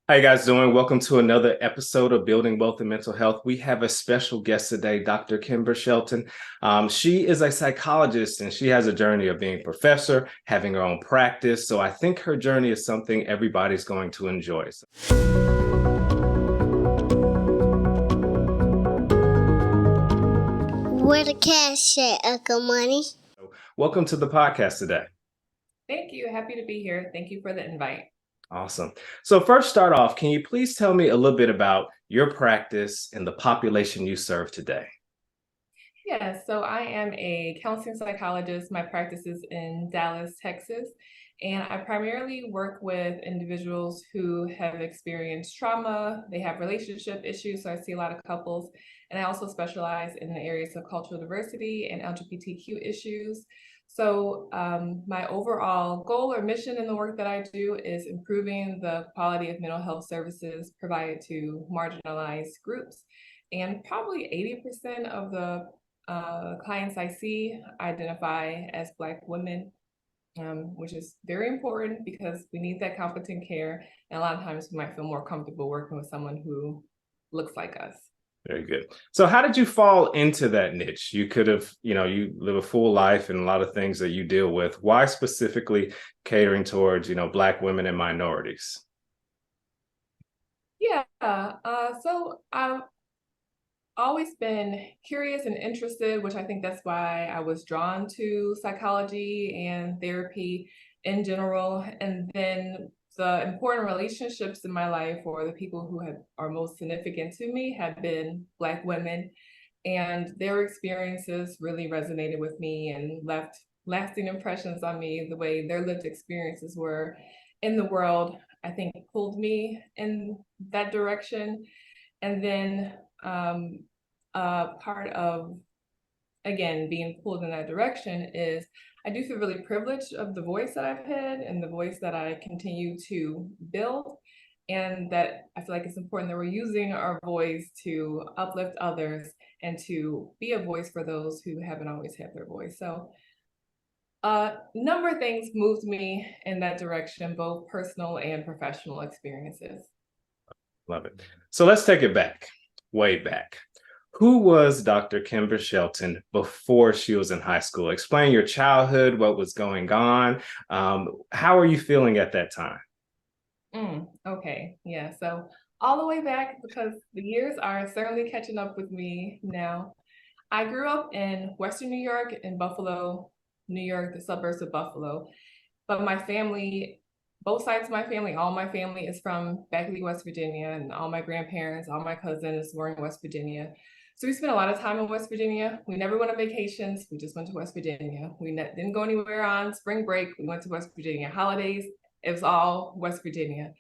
How you guys doing? Welcome to another episode of Building Wealth and Mental Health. We have a special guest today, Dr. Kimber Shelton. She is a psychologist and she has a journey of being a professor, having her own practice. So I think her journey is something everybody's going to enjoy. Where the cash at, Uncle Money? Welcome to the podcast today. Thank you. Happy to be here. Thank you for the invite. Awesome. So first start off, can you please tell me a little bit about your practice and the population you serve today? Yeah, so I am a counseling psychologist. My practice is in Dallas, Texas, and I primarily work with individuals who have experienced trauma. They have relationship issues, so I see a lot of couples. And I also specialize in the areas of cultural diversity and LGBTQ issues. So my overall goal or mission in the work that I do is improving the quality of mental health services provided to marginalized groups. And probably 80% of the clients I see identify as Black women, which is very important because we need that competent care. And a lot of times we might feel more comfortable working with someone who looks like us. Very good. So how did you fall into that niche? You could have, you live a full life and a lot of things that you deal with. Why specifically catering towards, Black women and minorities? Yeah, so I've always been curious and interested, which I think that's why I was drawn to psychology and therapy in general. And then the important relationships in my life, or the people who are most significant to me, have been Black women. And their experiences really resonated with me and left lasting impressions on me. The way their lived experiences were in the world, I think, pulled me in that direction. And then part of, again, being pulled in that direction is I do feel really privileged of the voice that I've had and the voice that I continue to build. And that I feel like it's important that we're using our voice to uplift others and to be a voice for those who haven't always had their voice. So a number of things moved me in that direction, both personal and professional experiences. Love it. So let's take it back, way back. Who was Dr. Kimber Shelton before she was in high school? Explain your childhood, what was going on. How are you feeling at that time? Okay, yeah. So all the way back, because the years are certainly catching up with me now. I grew up in Western New York, in Buffalo, New York, the suburbs of Buffalo. But my family, both sides of my family, all my family is from Beckley, West Virginia, and all my grandparents, all my cousins were in West Virginia. So we spent a lot of time in West Virginia. We never went on vacations. We just went to West Virginia. We didn't go anywhere on spring break. We went to West Virginia. Holidays, it was all West Virginia.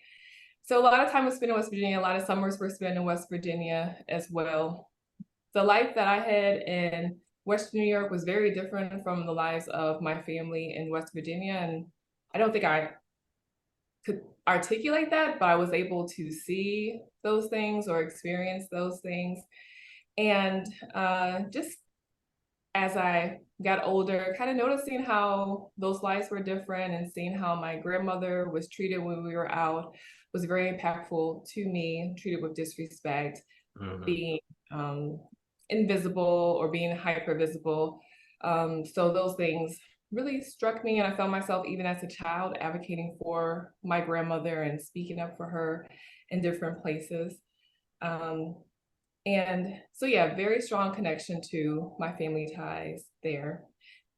So a lot of time was spent in West Virginia. A lot of summers were spent in West Virginia as well. The life that I had in Western New York was very different from the lives of my family in West Virginia. And I don't think I could articulate that, but I was able to see those things or experience those things. And just as I got older, kind of noticing how those lives were different and seeing how my grandmother was treated when we were out was very impactful to me, treated with disrespect, being invisible or being hyper visible. So those things really struck me, and I found myself, even as a child, advocating for my grandmother and speaking up for her in different places. And so, yeah, very strong connection to my family ties there.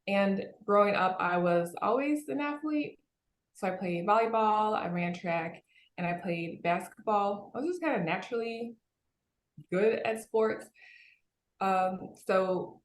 And growing up, I was always an athlete. So I played volleyball, I ran track, and I played basketball. I was just kind of naturally good at sports. So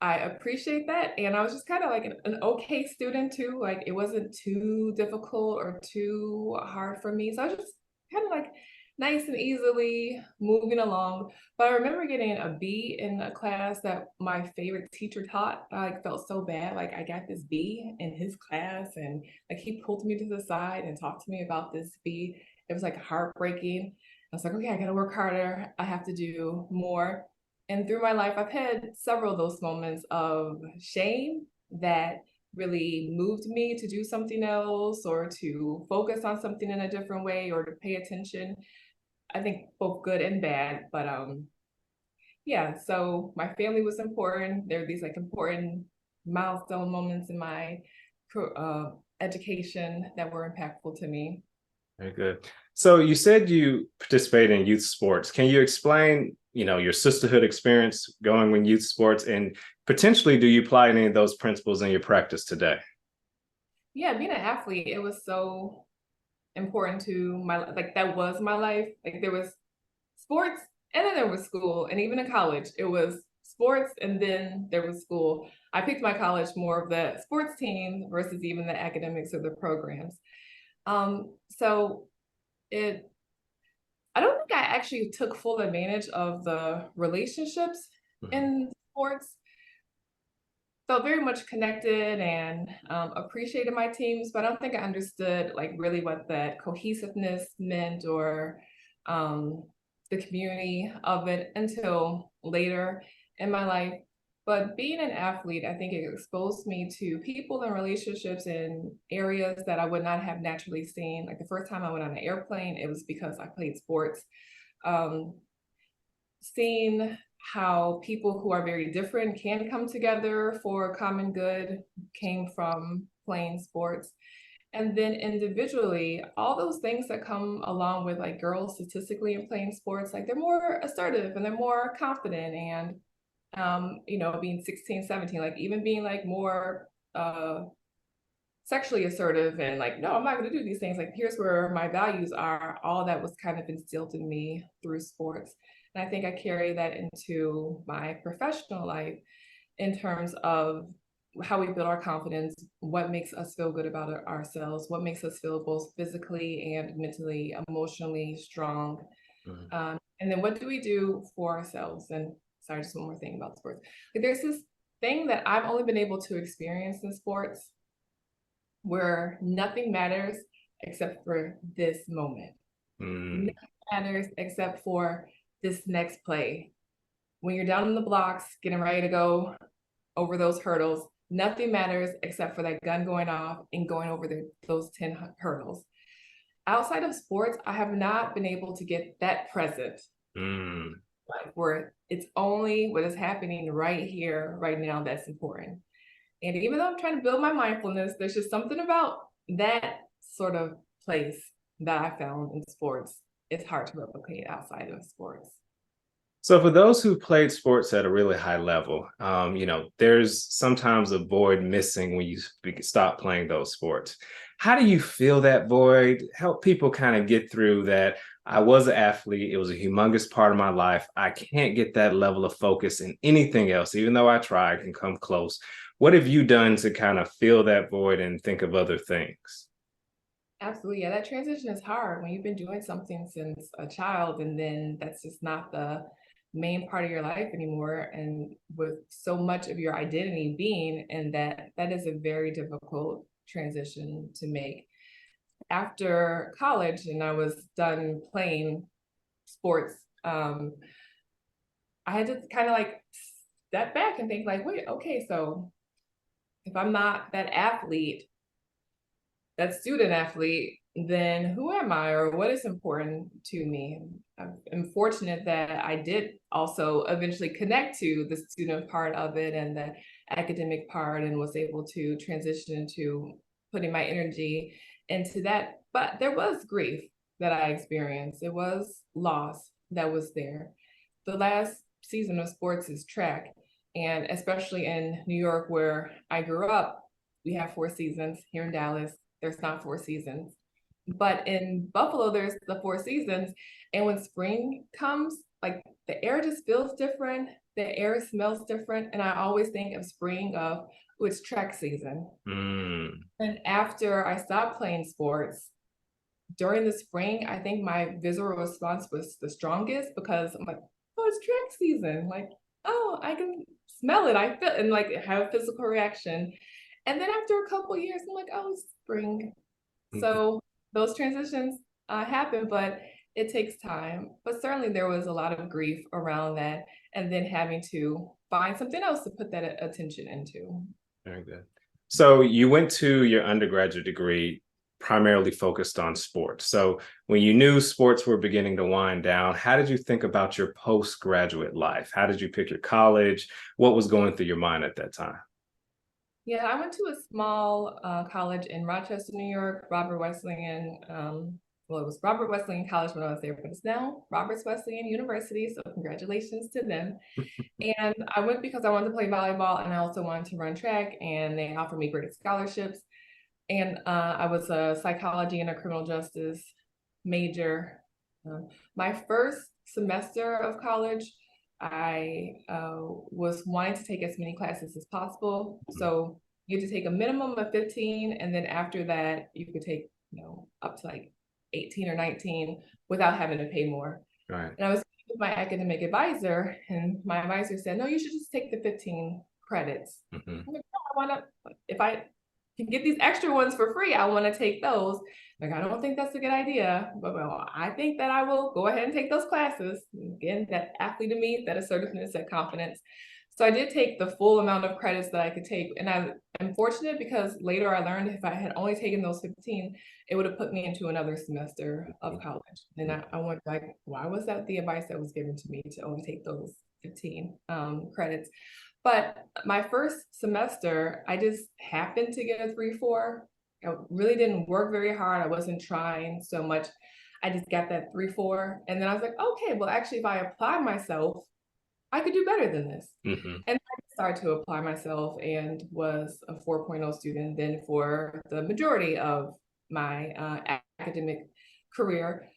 I appreciate that. And I was just kind of like an okay student too. Like it wasn't too difficult or too hard for me. So I was just kind of like nice and easily moving along. But I remember getting a B in a class that my favorite teacher taught. I like felt so bad. Like I got this B in his class and like he pulled me to the side and talked to me about this B. It was like heartbreaking. I was like, okay, I gotta work harder. I have to do more. And through my life, I've had several of those moments of shame that really moved me to do something else or to focus on something in a different way or to pay attention. I think both good and bad, but yeah, so my family was important. There are these like important milestone moments in my education that were impactful to me. Very good. So you said you participate in youth sports. Can you explain, your sisterhood experience going in youth sports, and potentially do you apply any of those principles in your practice today? Yeah, being an athlete, it was so important to my, like that was my life. Like there was sports and then there was school. And even in college, it was sports and then there was school. I picked my college more of the sports team versus even the academics or the programs. So it I don't think I actually took full advantage of the relationships Mhm. in sports. Felt very much connected and appreciated my teams, but I don't think I understood like really what that cohesiveness meant or um, the community of it until later in my life. But being an athlete, I think it exposed me to people and relationships in areas that I would not have naturally seen. Like the first time I went on an airplane, it was because I played sports. Um, Seeing how people who are very different can come together for a common good came from playing sports. And then individually, all those things that come along with like girls statistically in playing sports, like they're more assertive and they're more confident and being 16, 17, like even being like more sexually assertive and like, no, I'm not going to do these things. Like, here's where my values are. All that was kind of instilled in me through sports. And I think I carry that into my professional life in terms of how we build our confidence, what makes us feel good about ourselves, what makes us feel both physically and mentally, emotionally strong. Mhm. And then what do we do for ourselves? And sorry, just one more thing about sports. Like, there's this thing that I've only been able to experience in sports where nothing matters except for this moment. Mm. Nothing matters except for this next play. When you're down in the blocks, getting ready to go over those hurdles, nothing matters except for that gun going off and going over those 10 hurdles. Outside of sports, I have not been able to get that present, Mm. like where it's only what is happening right here, right now that's important. And even though I'm trying to build my mindfulness, there's just something about that sort of place that I found in sports. It's hard to replicate outside of sports. So for those who played sports at a really high level, there's sometimes a void missing when you stop playing those sports. How do you fill that void? Help people kind of get through that. I was an athlete. It was a humongous part of my life. I can't get that level of focus in anything else, even though I try, I can come close. What have you done to kind of fill that void and think of other things? Absolutely. Yeah, that transition is hard when you've been doing something since a child and then that's just not the main part of your life anymore. And with so much of your identity being in that, that is a very difficult transition to make. After college and I was done playing sports, I had to kind of like step back and think like, wait, okay, so if I'm not that athlete, that student athlete, then who am I or what is important to me? I'm fortunate that I did also eventually connect to the student part of it and the academic part and was able to transition into putting my energy into that. But there was grief that I experienced. It was loss that was there. The last season of sports is track. And especially in New York, where I grew up, we have 4 seasons. Here in Dallas, there's not 4 seasons. But in Buffalo, there's the 4 seasons. And when spring comes, like the air just feels different. The air smells different. And I always think of spring of, oh, it's track season. Mm. And after I stopped playing sports, during the spring, I think my visceral response was the strongest because I'm like, oh, it's track season. Like, oh, I can smell it. I feel and like have a physical reaction. And then after a couple years, I'm like, oh, it's spring. So those transitions happen, but it takes time. But certainly there was a lot of grief around that, and then having to find something else to put that attention into. Very good. So you went to your undergraduate degree primarily focused on sports. So when you knew sports were beginning to wind down, how did you think about your postgraduate life? How did you pick your college? What was going through your mind at that time? Yeah, I went to a small college in Rochester, New York, Robert Wesleyan. Well, it was Robert Wesleyan College when I was there, but it's now Roberts Wesleyan University. So congratulations to them. And I went because I wanted to play volleyball and I also wanted to run track, and they offered me great scholarships. And I was a psychology and a criminal justice major. My first semester of college, I was wanting to take as many classes as possible. So you had to take a minimum of 15, and then after that, you could take, up to like 18 or 19 without having to pay more. Right. And I was with my academic advisor, and my advisor said, no, you should just take the 15 credits. Mm-hmm. I'm like, no, I want to, if I can get these extra ones for free, I want to take those. Like, I don't think that's a good idea, but well, I think that I will go ahead and take those classes. Again, that athlete in me, that assertiveness, that confidence. So I did take the full amount of credits that I could take. And I am fortunate because later I learned if I had only taken those 15, it would have put me into another semester of college. And I went like, why was that the advice that was given to me to only take those 15 credits? But my first semester, I just happened to get a 3.4. I really didn't work very hard. I wasn't trying so much. I just got that 3.4. And then I was like, okay, well, actually, if I apply myself, I could do better than this. Mm-hmm. And I started to apply myself and was a 4.0 student then for the majority of my academic career.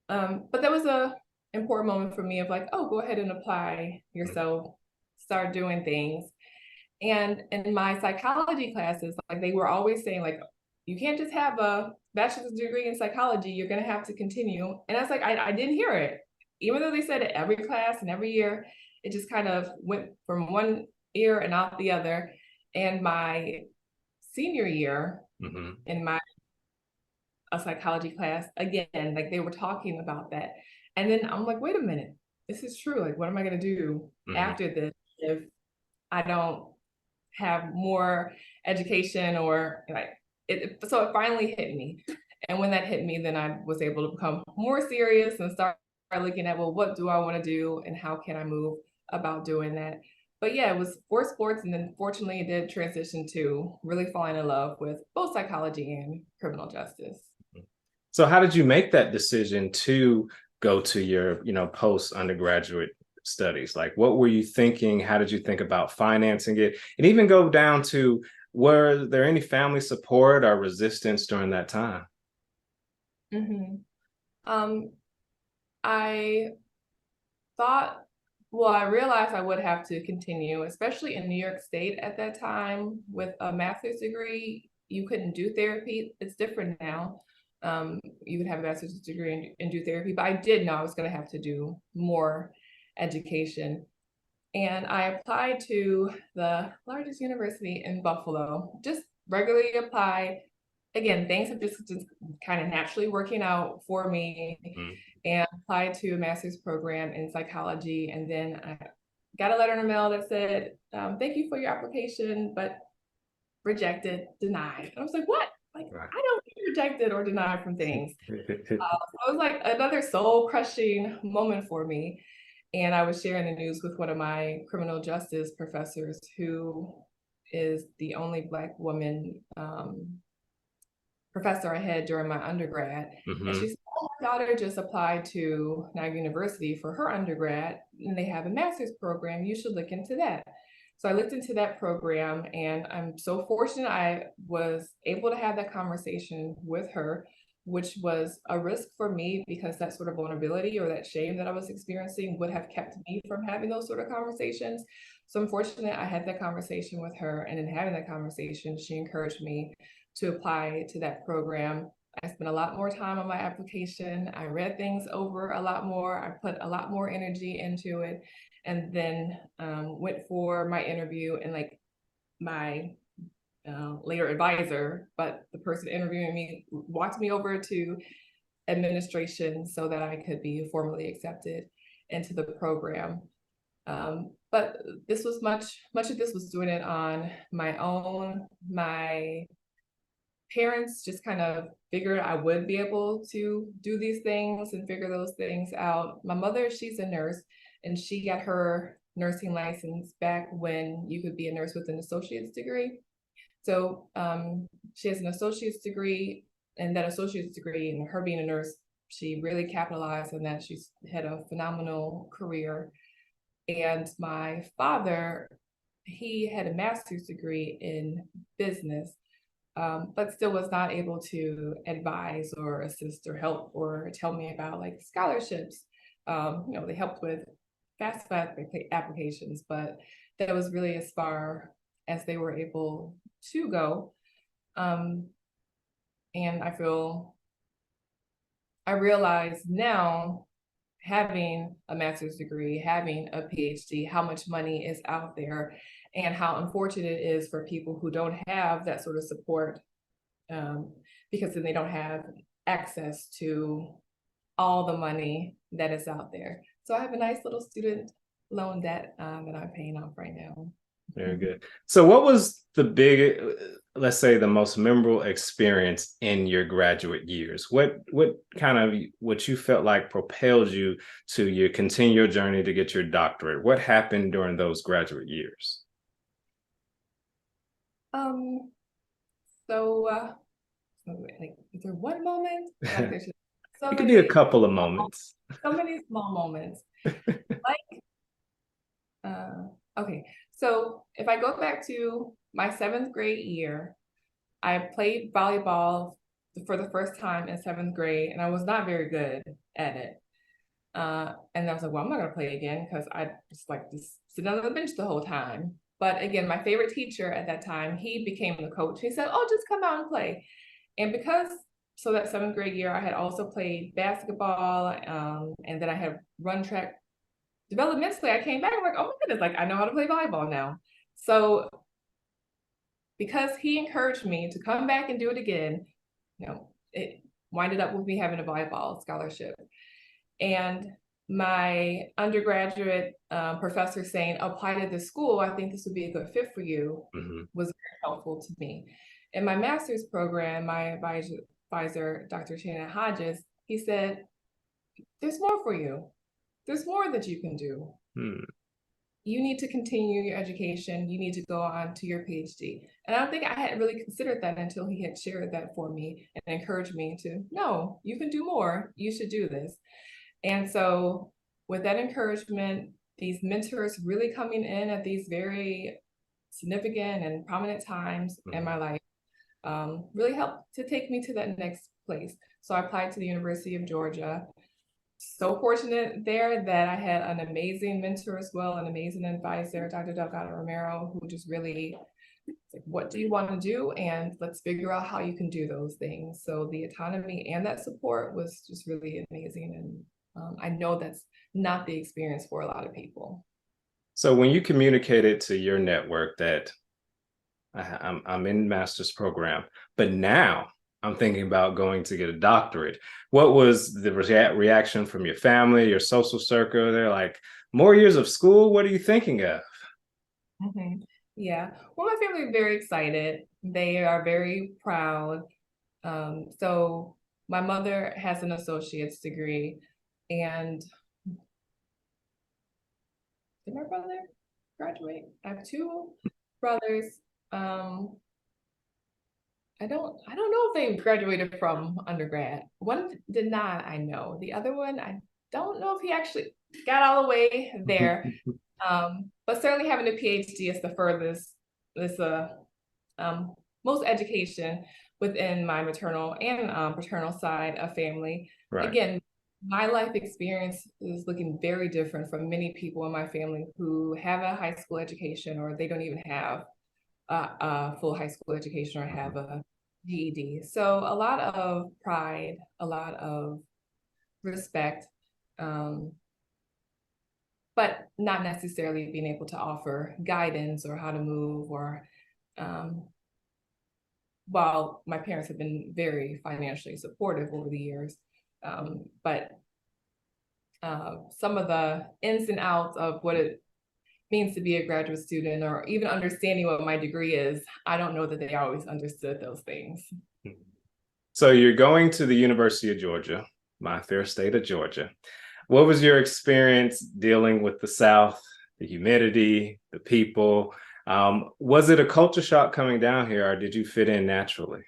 But that was a important moment for me of like, oh, go ahead and apply yourself, start doing things. And in my psychology classes, like they were always saying, like, you can't just have a bachelor's degree in psychology, you're gonna have to continue. And I was like, I didn't hear it. Even though they said it every class and every year, it just kind of went from one ear and out the other. And my senior year Mm-hmm. in my a psychology class, again, like they were talking about that. And then I'm like, wait a minute, this is true. Like, what am I gonna do after this if I don't have more education or like so it finally hit me. And when that hit me, then I was able to become more serious and start looking at, well, what do I want to do and how can I move about doing that? But yeah, it was for sports, and then fortunately it did transition to really falling in love with both psychology and criminal justice. So how did you make that decision to go to your, post undergraduate studies? Like, what were you thinking? How did you think about financing it? And even go down to, were there any family support or resistance during that time? Mm-hmm. I thought, well, I realized I would have to continue, especially in New York State at that time with a master's degree. You couldn't do therapy. It's different now. You could have a master's degree and do therapy, but I did know I was going to have to do more education. And I applied to the largest university in Buffalo, just regularly applied. Again, things have just kind of naturally working out for me, and applied to a master's program in psychology. And then I got a letter in the mail that said, thank you for your application, but rejected, denied. And I was like, what? Like, right. I don't get rejected or denied from things. So it was like another soul crushing moment for me. And I was sharing the news with one of my criminal justice professors, who is the only Black woman professor I had during my undergrad. And she said, oh, my daughter just applied to Niagara University for her undergrad, and they have a master's program. You should look into that. So I looked into that program, and I'm so fortunate I was able to have that conversation with her, which was a risk for me because that sort of vulnerability or that shame that I was experiencing would have kept me from having those sort of conversations. So I'm fortunate I had that conversation with her, and in having that conversation, she encouraged me to apply to that program. I spent a lot more time on my application. I read things over a lot more. I put a lot more energy into it, and then went for my interview. And like my later advisor, but the person interviewing me walked me over to administration so that I could be formally accepted into the program. But this was much of this was doing it on my own. My parents just kind of figured I would be able to do these things and figure those things out. My mother, she's a nurse, and she got her nursing license back when you could be a nurse with an associate's degree. So she has an associate's degree, and that associate's degree, and her being a nurse, she really capitalized on that. She's had a phenomenal career. And my father, he had a master's degree in business, but still was not able to advise or assist or help or tell me about like scholarships. They helped with FAFSA applications, but that was really as far as they were able to go. And I realize now, having a master's degree, having a PhD, how much money is out there and how unfortunate it is for people who don't have that sort of support, because then they don't have access to all the money that is out there. So I have a nice little student loan debt that I'm paying off right now. Very good. So what was the big, let's say the most memorable experience in your graduate years? What you felt like propelled you to continue your journey to get your doctorate? What happened during those graduate years? Like, is there one moment? Like, there's just It could be a couple of moments. So many small moments. Okay, so if I go back to my 7th grade year, I played volleyball for the first time in 7th grade, and I was not very good at it. And I was like, well, I'm not gonna play again because I just sit on the bench the whole time. But again, my favorite teacher at that time, he became the coach. He said, oh, just come out and play. And so that 7th grade year, I had also played basketball, and then I had run track. Developmentally, I came back, I'm like, oh my goodness, like I know how to play volleyball now. So because he encouraged me to come back and do it again, it winded up with me having a volleyball scholarship. And my undergraduate professor saying, apply to this school, I think this would be a good fit for you, was very helpful to me. In my master's program, my advisor, Dr. Shannon Hodges, he said, there's more for you. There's more that you can do. You need to continue your education. You need to go on to your PhD. And I don't think I had really considered that until he had shared that for me and encouraged me to, no, you can do more. You should do this. And so with that encouragement, these mentors really coming in at these very significant and prominent times in my life really helped to take me to that next place. So I applied to the University of Georgia. So fortunate there that I had an amazing mentor as well, an amazing advisor, Dr. Delgado Romero, who just really like, what do you want to do? And let's figure out how you can do those things. So the autonomy and that support was just really amazing. And I know that's not the experience for a lot of people. So when you communicated to your network that I'm in master's program, but now I'm thinking about going to get a doctorate, what was the reaction from your family, your social circle? They're like, more years of school? What are you thinking of? Yeah, well, my family is very excited. They are very proud. So my mother has an associate's degree, and did my brother graduate? I have 2 brothers. I don't know if they graduated from undergrad. One did not, I know. The other one, I don't know if he actually got all the way there. But certainly having a PhD is the furthest, most education within my maternal and paternal side of family. Right. Again, my life experience is looking very different from many people in my family who have a high school education, or they don't even have a full high school education or have a GED. So a lot of pride, a lot of respect, but not necessarily being able to offer guidance or how to move, or while my parents have been very financially supportive over the years, but some of the ins and outs of what it means to be a graduate student or even understanding what my degree is. I don't know that they always understood those things. So you're going to the University of Georgia, my fair state of Georgia. What was your experience dealing with the South, the humidity, the people? Was it a culture shock coming down here, or did you fit in naturally?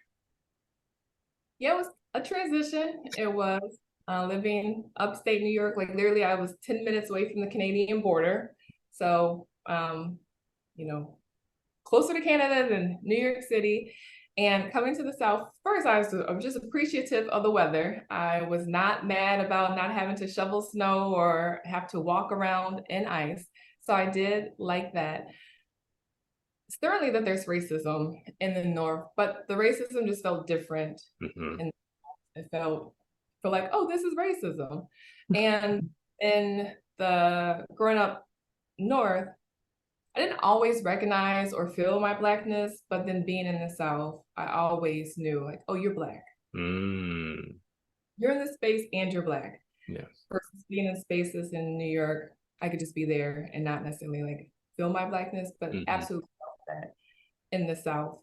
Yeah, it was a transition. It was living upstate New York. Like literally, I was 10 minutes away from the Canadian border. So, you know, closer to Canada than New York City. And coming to the South, first, I was just appreciative of the weather. I was not mad about not having to shovel snow or have to walk around in ice. So I did like that. Certainly that there's racism in the North, but the racism just felt different. Mhm. And it felt like, oh, this is racism. And in the growing up North, I didn't always recognize or feel my Blackness, but then being in the South, I always knew like, oh, you're Black. Mm, You're in this space and you're Black. yes. Versus being in spaces in New York, I could just be there and not necessarily like feel my Blackness, but Mhm. absolutely felt that in the South.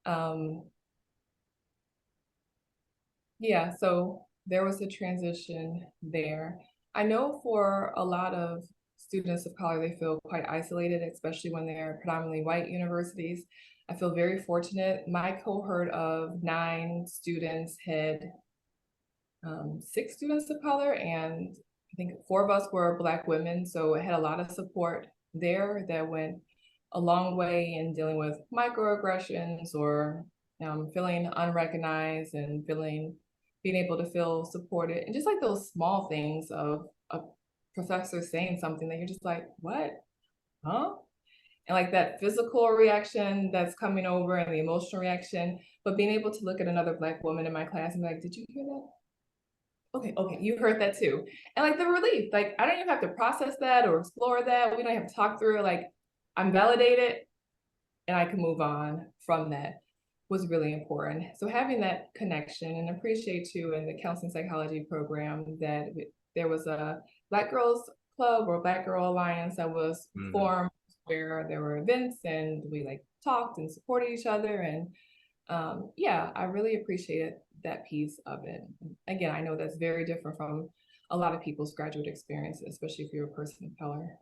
Um, yeah, so there was a transition there. I know for a lot of students of color, they feel quite isolated, especially when they're predominantly white universities. I feel very fortunate. My cohort of 9 students had 6 students of color, and I think 4 of us were Black women. So it had a lot of support there that went a long way in dealing with microaggressions or feeling unrecognized and being able to feel supported. And just like those small things of a professor saying something that you're just like, what? Huh? And like that physical reaction that's coming over and the emotional reaction, but being able to look at another Black woman in my class and be like, did you hear that? Okay, you heard that too. And like the relief, like I don't even have to process that or explore that. We don't have to talk through it. Like I'm validated and I can move on from that was really important. So having that connection and appreciate too in the counseling psychology program that there was a Black Girls Club or Black Girl Alliance that was Mhm. formed where there were events and we like talked and supported each other and yeah, I really appreciated that piece of it. Again, I know that's very different from a lot of people's graduate experience, especially if you're a person of color.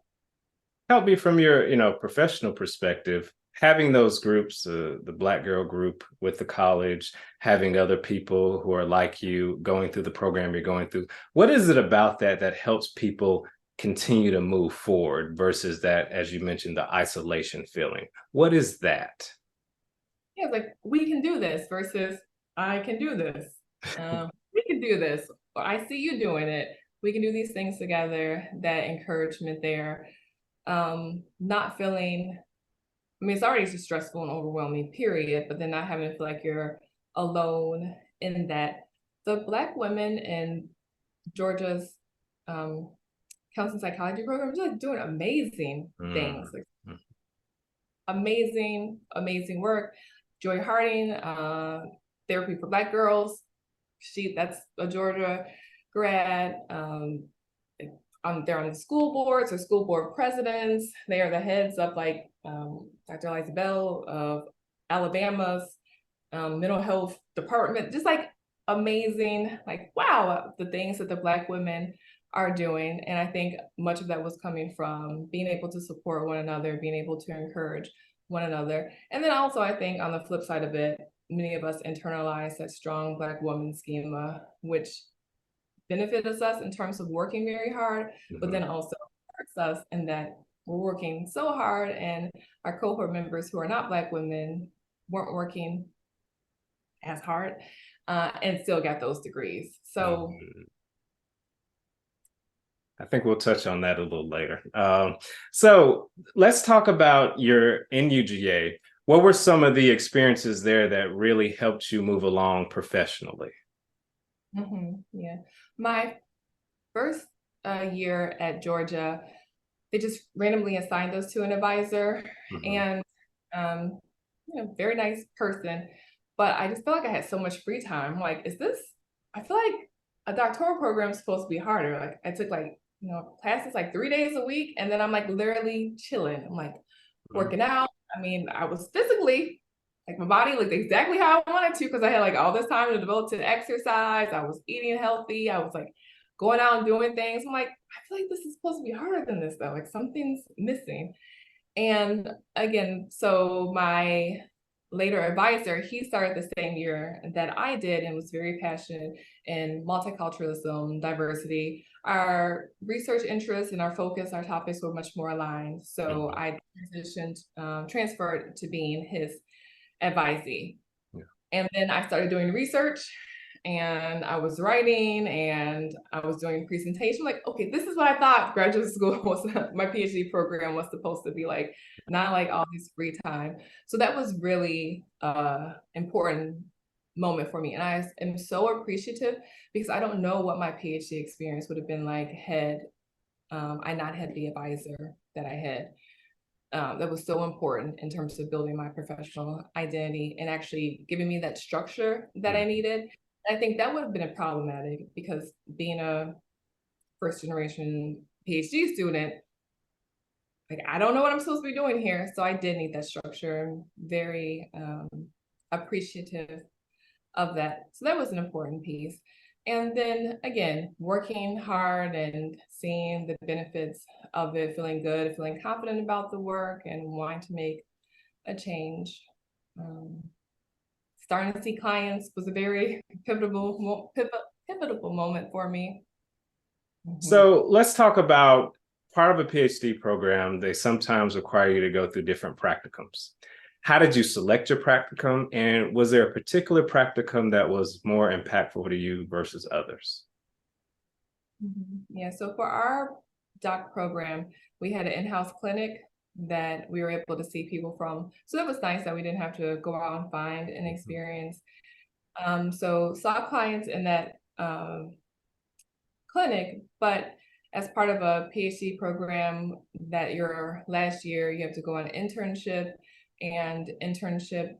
Help me from your, professional perspective, having those groups, the Black Girl group with the college, having other people who are like you going through the program you're going through. What is it about that that helps people continue to move forward versus that, as you mentioned, the isolation feeling? What is that? Yeah, it's like we can do this versus I can do this. We can do this. Or I see you doing it. We can do these things together. That encouragement there. Not feeling. I mean, it's already just stressful and overwhelming, period. But then not having to feel like you're alone in that. The Black women in Georgia's um, counseling psychology program is like doing amazing things, Mm, like mm, amazing work. Joy Harding, Therapy for Black Girls, that's a Georgia grad. They're on the school boards or school board presidents. They are the heads of like Dr. Eliza Bell of Alabama's mental health department. Just like amazing, like wow, the things that the Black women are doing. And I think much of that was coming from being able to support one another, being able to encourage one another. And then also, I think on the flip side of it, many of us internalize that strong Black woman schema, which benefits us in terms of working very hard, but mhm. then also hurts us in that we're working so hard and our cohort members who are not Black women weren't working as hard and still got those degrees. So Mhm. I think we'll touch on that a little later. So let's talk about your NUGA. What were some of the experiences there that really helped you move along professionally? yeah, my first year at Georgia, they just randomly assigned us to an advisor Mhm. and very nice person. But I just feel like I had so much free time. Like, I feel like a doctoral program is supposed to be harder. Like I took like classes like 3 days a week. And then I'm like literally chilling. I'm like Mhm. working out. I mean, I was physically like my body looked exactly how I wanted to because I had like all this time to devote to exercise. I was eating healthy. I was like going out and doing things. I'm like, I feel like this is supposed to be harder than this though. Like something's missing. And again, so my later advisor, he started the same year that I did and was very passionate in multiculturalism, diversity. Our research interests and our focus, our topics were much more aligned. So Mhm. I transferred to being his advisee. Yeah. And then I started doing research and I was writing and I was doing presentation. Like, okay, this is what I thought graduate school was, my PhD program was supposed to be like, not like all this free time. So that was really important moment for me. And I am so appreciative because I don't know what my PhD experience would have been like had I not had the advisor that I had. That was so important in terms of building my professional identity and actually giving me that structure that I Mhm. needed. I think that would have been a problematic because being a first generation PhD student, like I don't know what I'm supposed to be doing here. So I did need that structure. I'm very appreciative of that. So that was an important piece. And then again, working hard and seeing the benefits of it, feeling good, feeling confident about the work and wanting to make a change. Um, Starting to see clients was a very pivotal moment for me. Mhm. So let's talk about part of a PhD program. They sometimes require you to go through different practicums. How did you select your practicum? And was there a particular practicum that was more impactful to you versus others? Yeah, so for our doc program, we had an in-house clinic that we were able to see people from. So that was nice that we didn't have to go out and find an Mhm. experience. So saw clients in that clinic, but as part of a PhD program that your last year, you have to go on an internship, and internship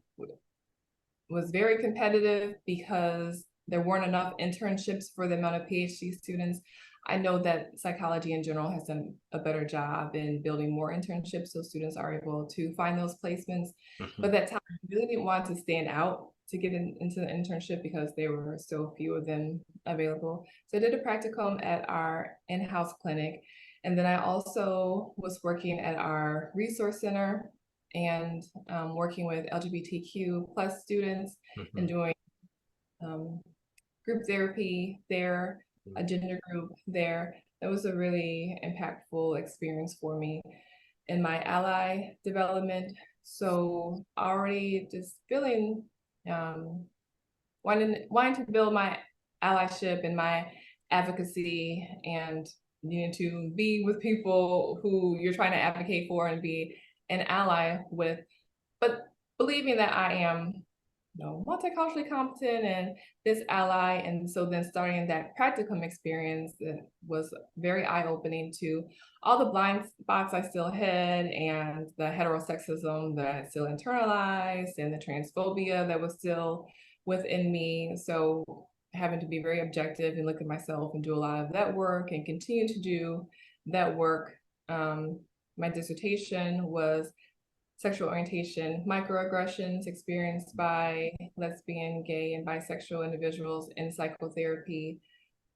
was very competitive because there weren't enough internships for the amount of PhD students. I know that psychology in general has done a better job in building more internships so students are able to find those placements. But Mhm. that time, I really didn't want to stand out to get into the internship because there were so few of them available. So I did a practicum at our in-house clinic. And then I also was working at our resource center and working with LGBTQ plus students and Mhm. doing um, group therapy there, a gender group there. That was a really impactful experience for me in my ally development. So already just feeling um, wanting to build my allyship and my advocacy and needing to be with people who you're trying to advocate for and be an ally with, but believing that I am, multiculturally competent and this ally. And so then starting that practicum experience that was very eye-opening to all the blind spots I still had and the heterosexism that I still internalized and the transphobia that was still within me. So having to be very objective and look at myself and do a lot of that work and continue to do that work. My dissertation was sexual orientation, microaggressions experienced by lesbian, gay, and bisexual individuals in psychotherapy.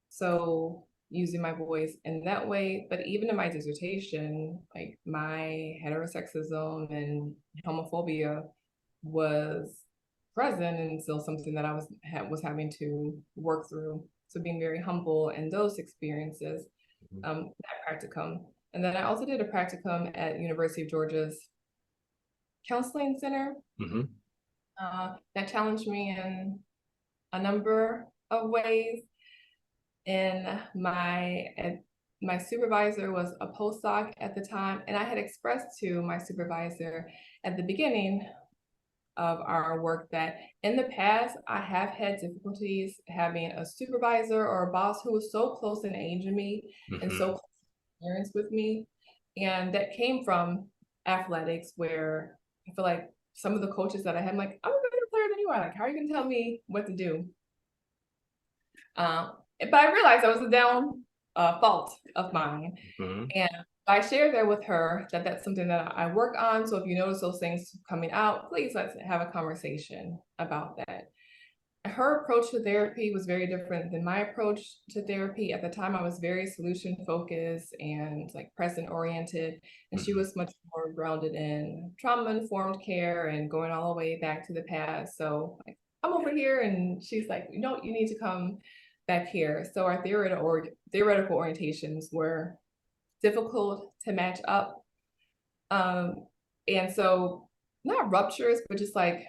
So using my voice in that way, but even in my dissertation, like my heterosexism and homophobia was present and still something that I was having to work through. So being very humble in those experiences, that practicum. And then I also did a practicum at University of Georgia's counseling center Mhm. that challenged me in a number of ways. And my supervisor was a postdoc at the time, and I had expressed to my supervisor at the beginning of our work that in the past I have had difficulties having a supervisor or a boss who was so close in age to me and so Mhm. close in experience with me, and that came from athletics where I feel like some of the coaches that I had, I'm like, I'm a better player than you are. Like, how are you gonna tell me what to do? But I realized I was a down fault of mine. Mhm. And I shared that with her that that's something that I work on. So if you notice those things coming out, please let's have a conversation about that. Her approach to therapy was very different than my approach to therapy. At the time, I was very solution focused and like present oriented, and she Mhm. was much more grounded in trauma informed care and going all the way back to the past. So like, I'm over here, and she's like, no, you need to come back here. So our theoretical orientations were difficult to match up. And so not ruptures, but just like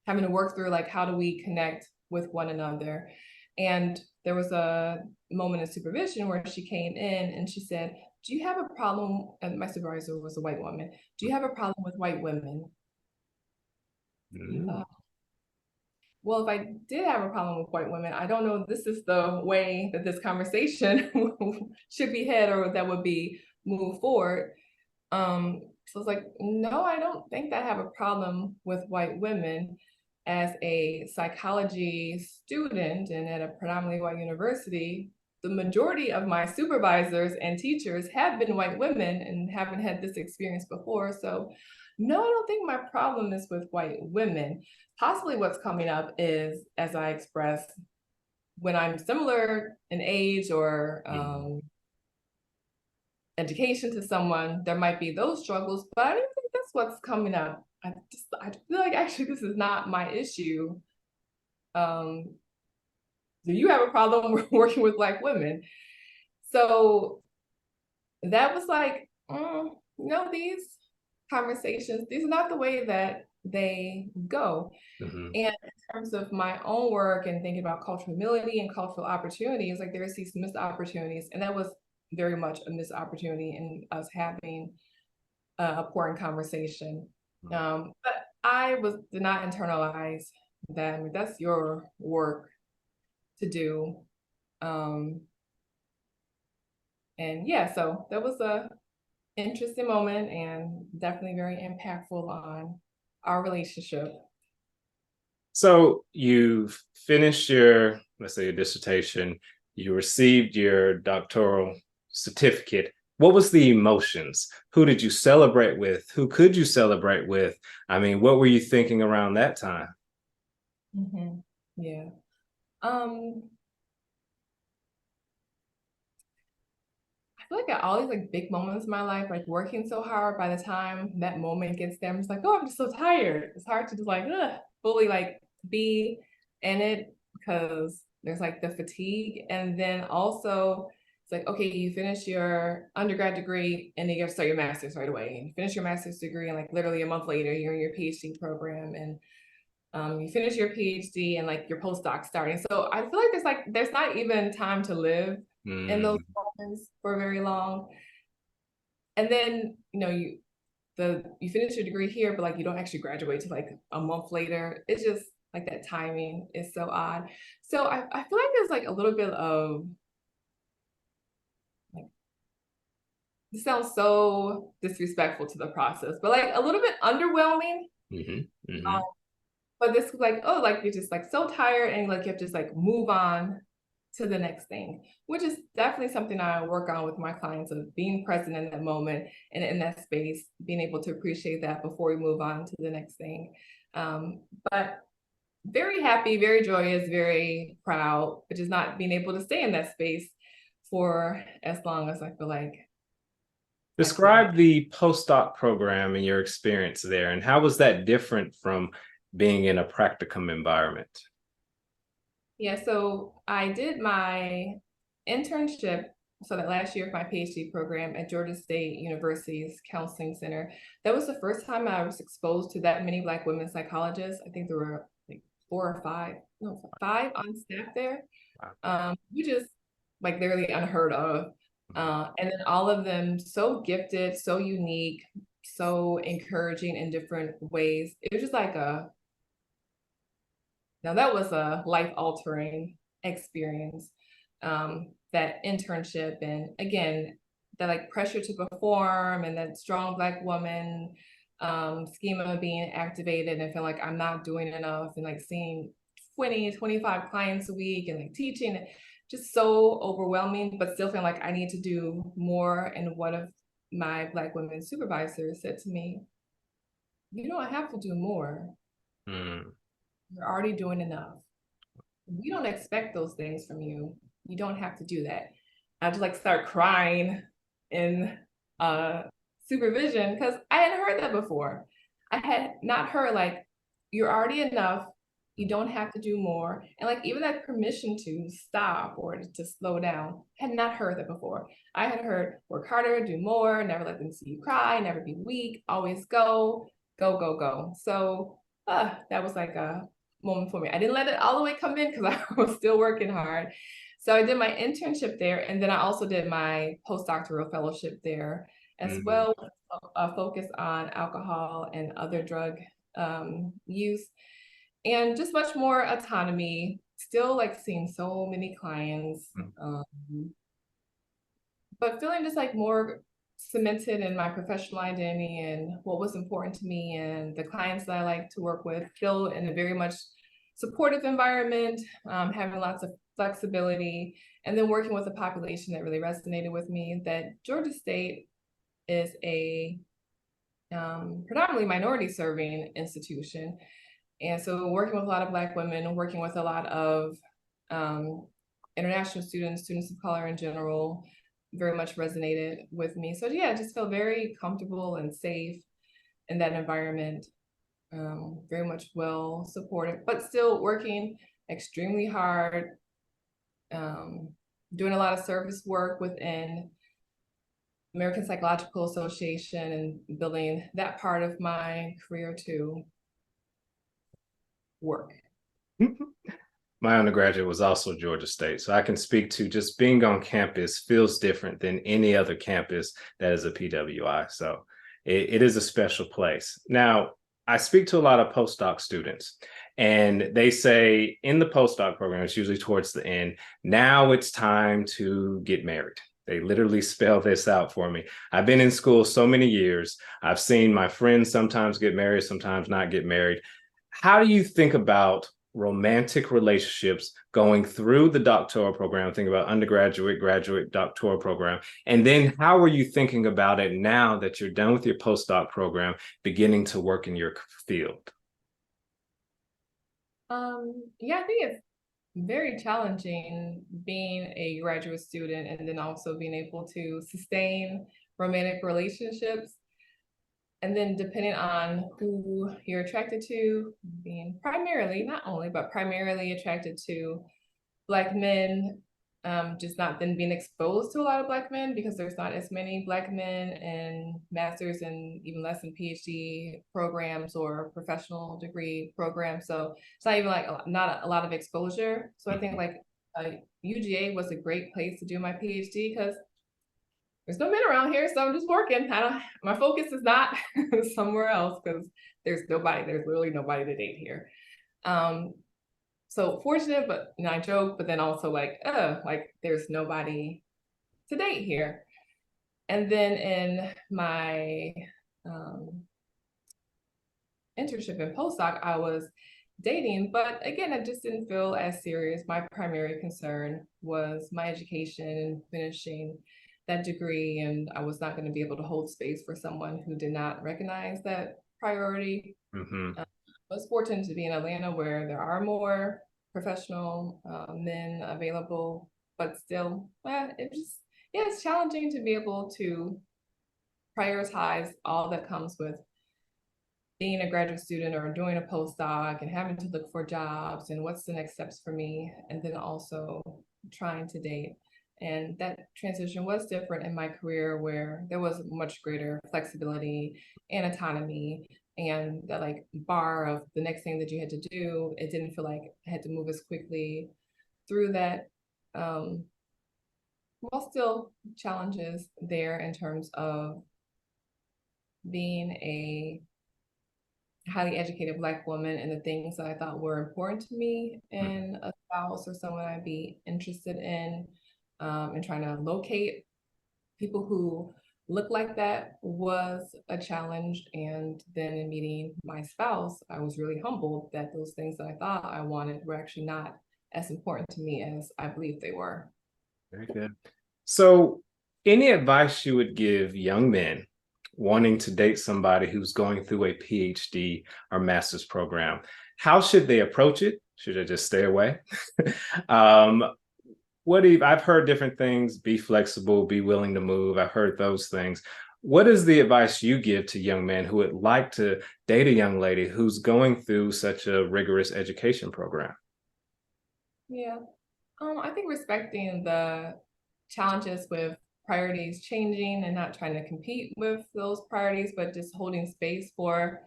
having to work through like how do we connect with one another. And there was a moment of supervision where she came in and she said, do you have a problem? And my supervisor was a white woman. Do you have a problem with white women? And I Mhm. thought, well, if I did have a problem with white women, I don't know if this is the way that this conversation should be had or that would be moved forward. So it's like, no, I don't think that I have a problem with white women. As a psychology student and at a predominantly white university, the majority of my supervisors and teachers have been white women and haven't had this experience before. So no, I don't think my problem is with white women. Possibly what's coming up is, as I expressed, when I'm similar in age or Mhm. education to someone, there might be those struggles, but I don't think that's what's coming up. I feel like actually this is not my issue. Um, do you have a problem working with Black women? So that was like, these conversations, these are not the way that they go. Mhm. And in terms of my own work and thinking about cultural humility and cultural opportunities, like there's these missed opportunities, and that was very much a missed opportunity in us having a important conversation. But did not internalize that. I mean, that's your work to do. Um, and yeah, so that was a interesting moment and definitely very impactful on our relationship. So you've finished your, let's say, your dissertation, you received your doctoral certificate. What was the emotions? Who did you celebrate with? Who could you celebrate with? I mean, what were you thinking around that time? Yeah. Um, I feel like at all these like big moments in my life, like working so hard, by the time that moment gets there, I'm just like, oh, I'm just so tired. It's hard to just like fully like be in it because there's like the fatigue. And then also it's like, okay, you finish your undergrad degree and then you have to start your master's right away. And you finish your master's degree and like literally a month later, you're in your PhD program and you finish your PhD and like your postdoc starting. So I feel like there's not even time to live in those Mm, moments for very long. And then you finish your degree here, but like you don't actually graduate till like a month later. It's just like that timing is so odd. So I feel like there's like a little bit of like this sounds so disrespectful to the process, but like a little bit underwhelming. mhm, Um, mhm. but this was like, oh, like you're just like so tired and like you have to just like move on to the next thing, which is definitely something I work on with my clients of being present in that moment and in that space, being able to appreciate that before we move on to the next thing. But very happy, very joyous, very proud, but just not being able to stay in that space for as long as I feel like I could. Describe the postdoc program and your experience there, and how was that different from being in a practicum environment? Yeah, so I did my internship, so that last year of my PhD program at Georgia State University's Counseling Center. That was the first time I was exposed to that many Black women psychologists. I think there were like four or five, no, five on staff there, Wow. which is like literally unheard of. Mhm. And then all of them so gifted, so unique, so encouraging in different ways. It was just like now that was a life altering experience. That internship, and again, that like pressure to perform and that strong Black woman schema being activated and feel like I'm not doing enough and like seeing 20, 25 clients a week and like teaching, just so overwhelming, but still feeling like I need to do more. And one of my Black women supervisors said to me, you don't have to do more. Mm. You're already doing enough. We don't expect those things from you. You don't have to do that. I just like start crying in supervision because I hadn't heard that before. I had not heard like you're already enough. You don't have to do more. And like even that permission to stop or to slow down, had not heard that before. I had heard work harder, do more, never let them see you cry, never be weak, always go, go, go, go. So that was like a moment for me. I didn't let it all the way come in because I was still working hard. So I did my internship there, and then I also did my postdoctoral fellowship there as Mm. well, a focus on alcohol and other drug use, and just much more autonomy. Still like seeing so many clients, but feeling just like more cemented in my professional identity and what was important to me and the clients that I like to work with, feel in a very much supportive environment, having lots of flexibility, and then working with a population that really resonated with me, that Georgia State is a predominantly minority serving institution. And so working with a lot of Black women, working with a lot of international students, students of color in general, very much resonated with me. So yeah, I just felt very comfortable and safe in that environment, very much well supported, but still working extremely hard, doing a lot of service work within American Psychological Association and building that part of my career to work. My undergraduate was also Georgia State, so I can speak to just being on campus feels different than any other campus that is a PWI. So it is a special place. Now, I speak to a lot of postdoc students, and they say in the postdoc program, it's usually towards the end, now it's time to get married. They literally spell this out for me. I've been in school so many years. I've seen my friends sometimes get married, sometimes not get married. How do you think about romantic relationships going through the doctoral program? Think about undergraduate, graduate, doctoral program. And then how are you thinking about it now that you're done with your postdoc program, beginning to work in your field? Yeah, I think it's very challenging being a graduate student and then also being able to sustain romantic relationships. And then depending on who you're attracted to, being primarily, not only, but primarily attracted to Black men, just not then being exposed to a lot of Black men because there's not as many Black men in master's and even less in PhD programs or professional degree programs. So it's not even like not a lot of exposure. So I think like UGA was a great place to do my PhD because there's no men around here, so I'm just working. My focus is not somewhere else because there's literally nobody to date here. So fortunate, but I joke, but then also like there's nobody to date here. And then in my internship and postdoc, I was dating, but again, I just didn't feel as serious. My primary concern was my education and finishing that degree, and I was not going to be able to hold space for someone who did not recognize that priority. Mm-hmm. I was fortunate to be in Atlanta where there are more professional men available, but still, it's challenging to be able to prioritize all that comes with being a graduate student or doing a postdoc and having to look for jobs and what's the next steps for me, and then also trying to date. And that transition was different in my career where there was much greater flexibility and autonomy, and that like bar of the next thing that you had to do, it didn't feel like I had to move as quickly through that. While still challenges there in terms of being a highly educated Black woman and the things that I thought were important to me in a spouse or someone I'd be interested in, and trying to locate people who look like that was a challenge. And then in meeting my spouse, I was really humbled that those things that I thought I wanted were actually not as important to me as I believe they were. Very good. So, any advice you would give young men wanting to date somebody who's going through a PhD or master's program? How should they approach it? Should they just stay away? um, what do you, I've heard different things, be flexible, be willing to move. I've heard those things. What is the advice you give to young men who would like to date a young lady who's going through such a rigorous education program? Yeah. I think respecting the challenges with priorities changing and not trying to compete with those priorities, but just holding space for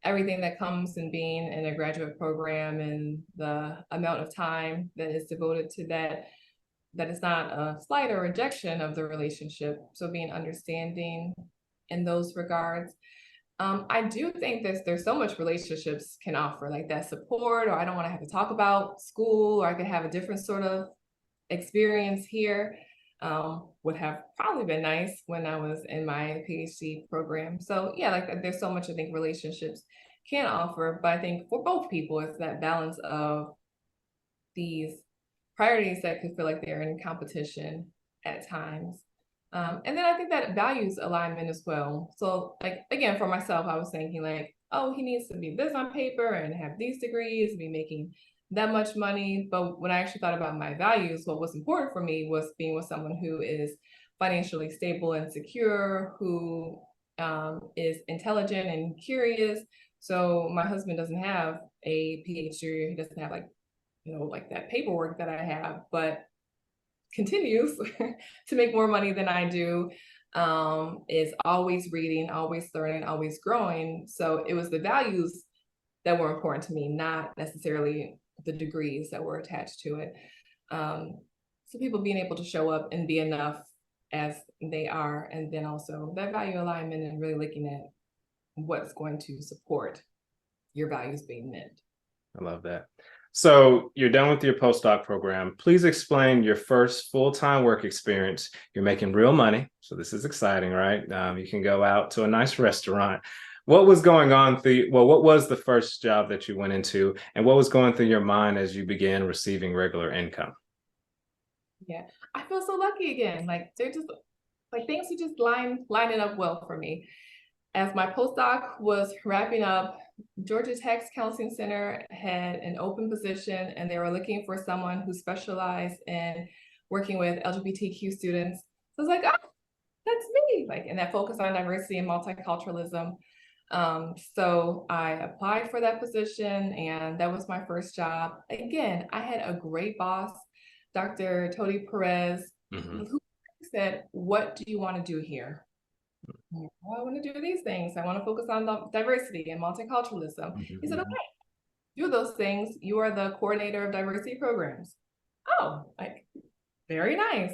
everything that comes in being in a graduate program and the amount of time that is devoted to that, that is not a slight or rejection of the relationship. So being understanding in those regards. I do think there's so much relationships can offer, like that support, or I don't want to have to talk about school, or I could have a different sort of experience here. Would have probably been nice when I was in my PhD program. So yeah, like there's so much I think relationships can offer, but I think for both people, it's that balance of these priorities that could feel like they're in competition at times. And then I think that values alignment as well. So like, again, for myself, I was thinking like, oh, he needs to be this on paper and have these degrees, be making that much money. But when I actually thought about my values, what was important for me was being with someone who is financially stable and secure, who is intelligent and curious. So my husband doesn't have a PhD, he doesn't have like, like that paperwork that I have, but continues to make more money than I do, is always reading, always learning, always growing. So it was the values that were important to me, not necessarily the degrees that were attached to it. So people being able to show up and be enough as they are, and then also that value alignment and really looking at what's going to support your values being met. I love that. So you're done with your postdoc program. Please explain your first full-time work experience. You're making real money, so this is exciting, right? You can go out to a nice restaurant. What was going on through, well, what was the first job that you went into, and what was going through your mind as you began receiving regular income? Yeah, I feel so lucky again. Like they're just like things are just lining up well for me. As my postdoc was wrapping up, Georgia Tech's Counseling Center had an open position and they were looking for someone who specialized in working with LGBTQ students. So I was like, oh, that's me, like, and that focus on diversity and multiculturalism. So I applied for that position and that was my first job. Again, I had a great boss, Dr. Todi Perez, who said, what do you want to do here? Well, I want to do these things. I want to focus on the diversity and multiculturalism. He said, okay, do those things. You are the coordinator of diversity programs. Oh, like very nice.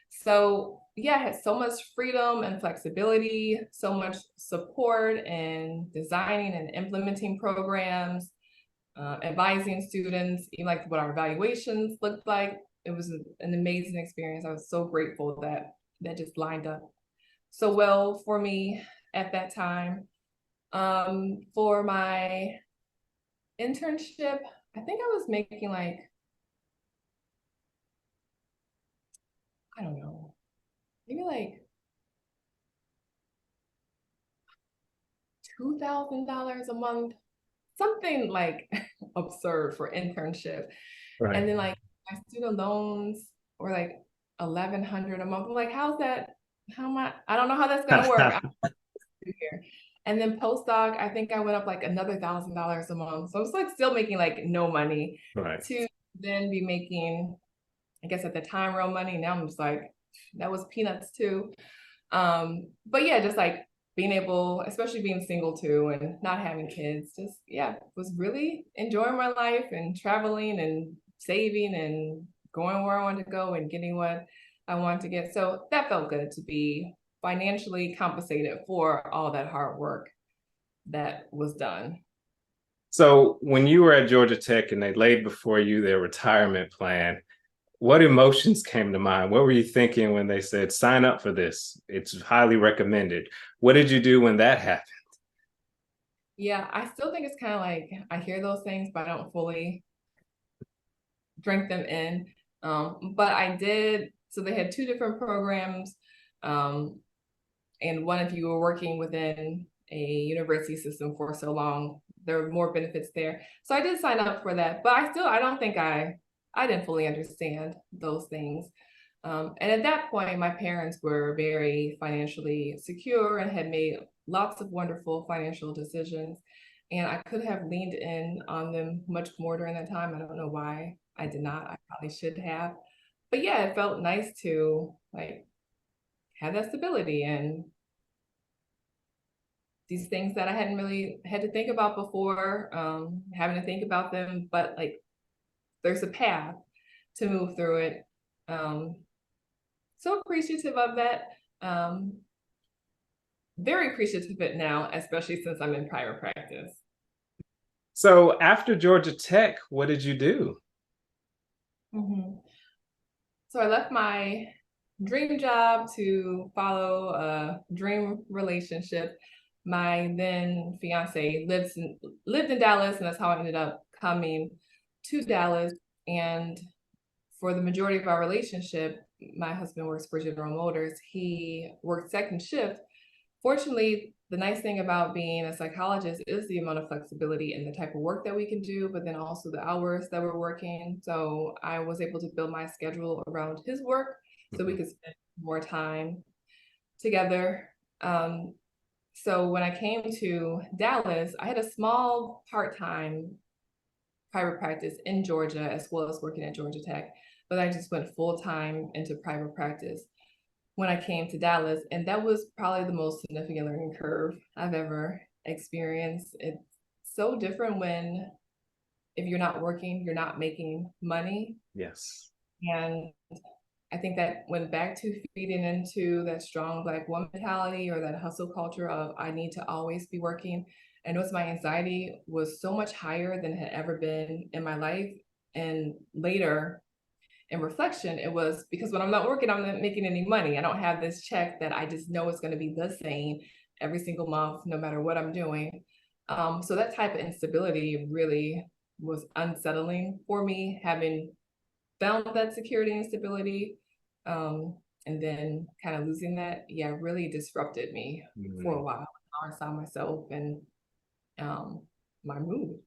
So yeah, I had so much freedom and flexibility, so much support in designing and implementing programs, advising students, even like what our evaluations looked like. It was an amazing experience. I was so grateful that that just lined up so well for me at that time. For my internship, I think I was making like, I don't know, maybe like $2,000 a month, something like absurd for internship. Right. And then like my student loans were like 1,100 a month. I'm like, how's that? How am I don't know how that's gonna work. Here. And then postdoc, I think I went up like another $1,000 a month. So I was like still making like no money Right. to then be making, I guess at the time, real money. Now I'm just like, that was peanuts too. But yeah, just like being able, especially being single too and not having kids, just yeah, was really enjoying my life and traveling and saving and going where I wanted to go and getting what I wanted to get. So that felt good to be financially compensated for all that hard work that was done. So when you were at Georgia Tech and they laid before you their retirement plan, what emotions came to mind? What were you thinking when they said, sign up for this? It's highly recommended. What did you do when that happened? Yeah, I still think it's kind of like I hear those things, but I don't fully drink them in. But I did, so they had two different programs. And one, if you were working within a university system for so long, there were more benefits there. So I did sign up for that, but I don't think I didn't fully understand those things. And at that point, my parents were very financially secure and had made lots of wonderful financial decisions. And I could have leaned in on them much more during that time. I don't know why I did not. I probably should have. But yeah, it felt nice to like have that stability and these things that I hadn't really had to think about before, having to think about them, but like there's a path to move through it. So appreciative of that. Very appreciative of it now, especially since I'm in private practice. So after Georgia Tech, what did you do? So I left my dream job to follow a dream relationship. My then fiance lived in Dallas, and that's how I ended up coming to Dallas. And for the majority of our relationship, my husband works for General Motors. He worked second shift. Fortunately, the nice thing about being a psychologist is the amount of flexibility in the type of work that we can do, but then also the hours that we're working. So I was able to build my schedule around his work so we could spend more time together. So when I came to Dallas, I had a small part-time private practice in Georgia as well as working at Georgia Tech, but I just went full-time into private practice when I came to Dallas. And that was probably the most significant learning curve I've ever experienced. It's so different when, if you're not working, you're not making money. Yes. And I think that went back to feeding into that strong Black woman mentality or that hustle culture of I need to always be working. I noticed my anxiety was so much higher than it had ever been in my life. And later, in reflection, it was because when I'm not working, I'm not making any money. I don't have this check that I just know is going to be the same every single month, no matter what I'm doing. So that type of instability really was unsettling for me, having found that security and stability. And then kind of losing that, yeah, really disrupted me for a while. I saw myself and my mood.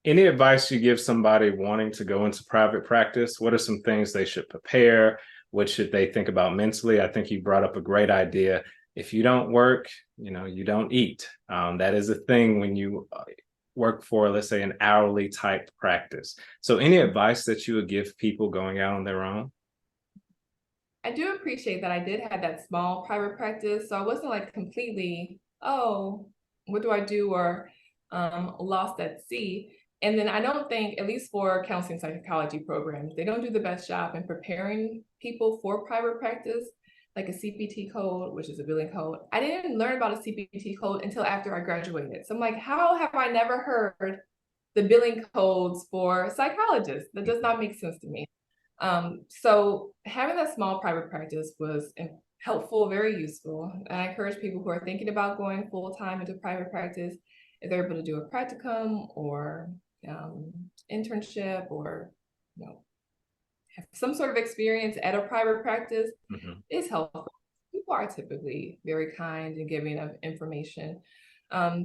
Any advice you give somebody wanting to go into private practice? What are some things they should prepare? What should they think about mentally? I think you brought up a great idea. If you don't work, you don't eat. That is a thing when you work for, let's say, an hourly type practice. So any advice that you would give people going out on their own? I do appreciate that I did have that small private practice. So I wasn't like completely, oh, what do I do? Or lost at sea. And then I don't think, at least for counseling psychology programs, they don't do the best job in preparing people for private practice, like a CPT code, which is a billing code. I didn't learn about a CPT code until after I graduated. So I'm like, how have I never heard the billing codes for psychologists? That does not make sense to me. So having that small private practice was helpful, very useful. And I encourage people who are thinking about going full-time into private practice, if they're able to do a practicum or internship or have some sort of experience at a private practice is helpful. People are typically very kind and giving of information.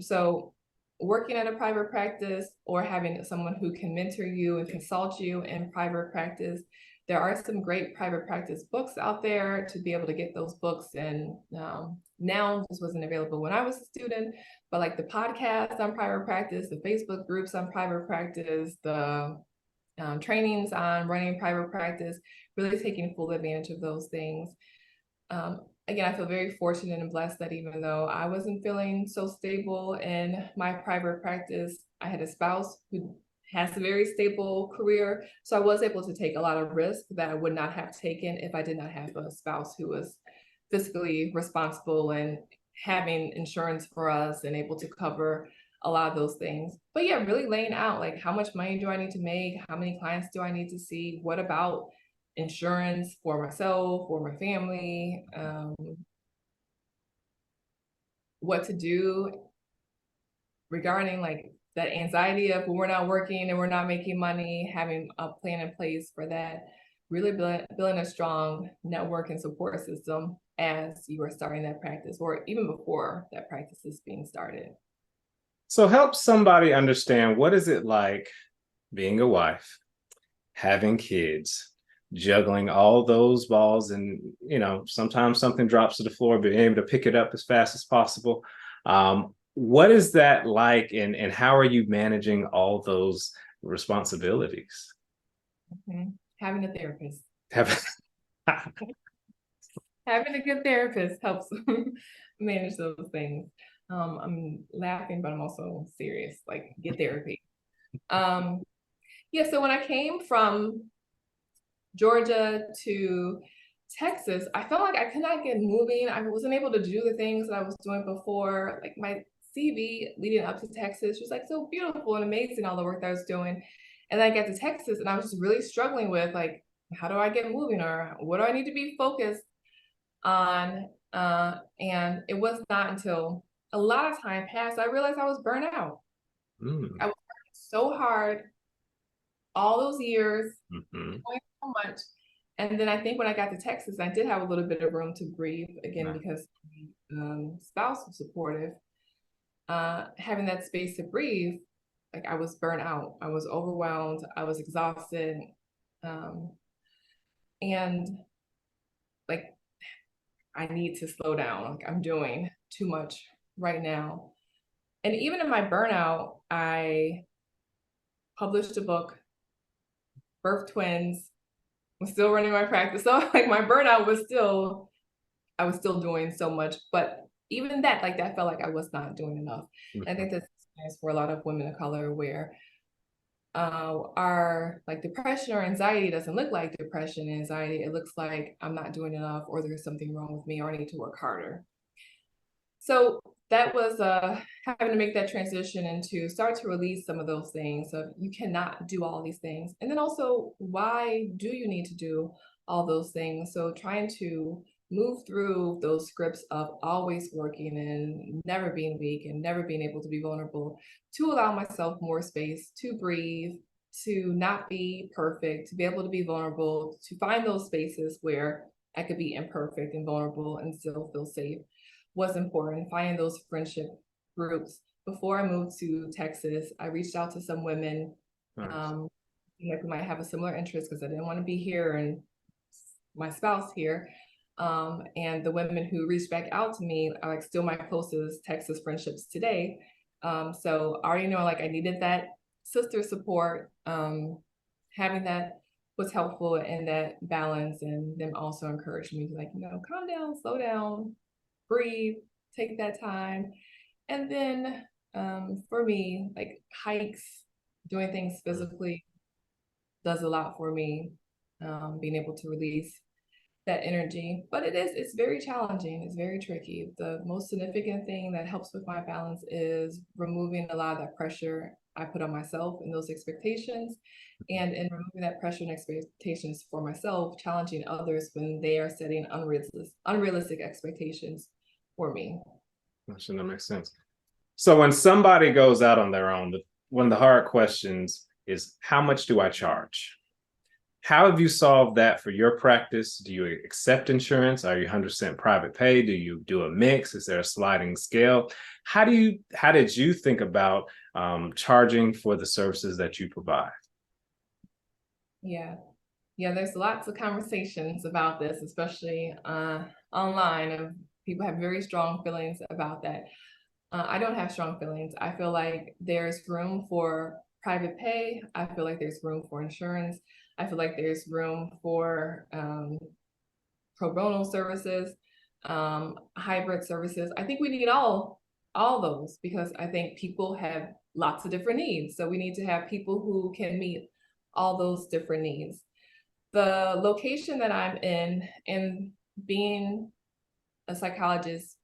So working at a private practice or having someone who can mentor you and consult you in private practice, there are some great private practice books out there to be able to get those books. And now this wasn't available when I was a student, but like the podcast on private practice, the Facebook groups on private practice, the trainings on running private practice, really taking full advantage of those things. Again, I feel very fortunate and blessed that even though I wasn't feeling so stable in my private practice, I had a spouse who has a very stable career. So I was able to take a lot of risk that I would not have taken if I did not have a spouse who was fiscally responsible and having insurance for us and able to cover a lot of those things. But yeah, really laying out like how much money do I need to make? How many clients do I need to see? What about insurance for myself, for my family, what to do regarding like that anxiety of when we're not working and we're not making money, having a plan in place for that, really building a strong network and support system as you are starting that practice or even before that practice is being started. So help somebody understand, what is it like being a wife, having kids, juggling all those balls, and sometimes something drops to the floor, being able to pick it up as fast as possible. What is that like, and how are you managing all those responsibilities? Having a therapist. Have Having a good therapist helps manage those things. I'm laughing, but I'm also serious. Like, get therapy. Yeah, so when I came from Georgia to Texas, I felt like I could not get moving. I wasn't able to do the things that I was doing before. Like, my CV leading up to Texas was like so beautiful and amazing, all the work that I was doing. And then I got to Texas and I was just really struggling with, like, how do I get moving, or what do I need to be focused on? And it was not until a lot of time passed, I realized I was burnt out. I was working so hard all those years, doing so much. And then I think when I got to Texas, I did have a little bit of room to breathe again because spouse was supportive. Having that space to breathe, like, I was burnt out. I was overwhelmed. I was exhausted. And like, I need to slow down. Like, I'm doing too much right now. And even in my burnout, I published a book, birthed twins, was still running my practice. So like, my burnout was still, I was still doing so much, but even that, like, that felt like I was not doing enough. I think that's nice for a lot of women of color, where our like depression or anxiety doesn't look like depression and anxiety. It looks like I'm not doing enough, or there's something wrong with me, or I need to work harder. So that was having to make that transition and to start to release some of those things. So you cannot do all these things. And then also, why do you need to do all those things? So trying to move through those scripts of always working and never being weak and never being able to be vulnerable, to allow myself more space to breathe, to not be perfect, to be able to be vulnerable, to find those spaces where I could be imperfect and vulnerable and still feel safe, was important. Finding those friendship groups. Before I moved to Texas, I reached out to some women, who might have a similar interest, because I didn't want to be here and my spouse here. And the women who reached back out to me are like still my closest Texas friendships today. So I already know, like, I needed that sister support. Having that was helpful in that balance, and them also encouraged me to, like, calm down, slow down, breathe, take that time. And then for me, like, hikes, doing things physically does a lot for me, being able to release that energy. But it's very challenging. It's very tricky. The most significant thing that helps with my balance is removing a lot of that pressure I put on myself and those expectations. And in removing that pressure and expectations for myself, challenging others when they are setting unrealistic expectations for me. That makes sense. So when somebody goes out on their own, one of the hard questions is, how much do I charge? How have you solved that for your practice? Do you accept insurance? Are you 100% private pay? Do you do a mix? Is there a sliding scale? How did you think about charging for the services that you provide? Yeah. There's lots of conversations about this, especially online, and people have very strong feelings about that. I don't have strong feelings. I feel like there's room for private pay. I feel like there's room for insurance. I feel like there's room for pro bono services, hybrid services. I think we need all those, because I think people have lots of different needs. So we need to have people who can meet all those different needs. The location that I'm in, and being a psychologist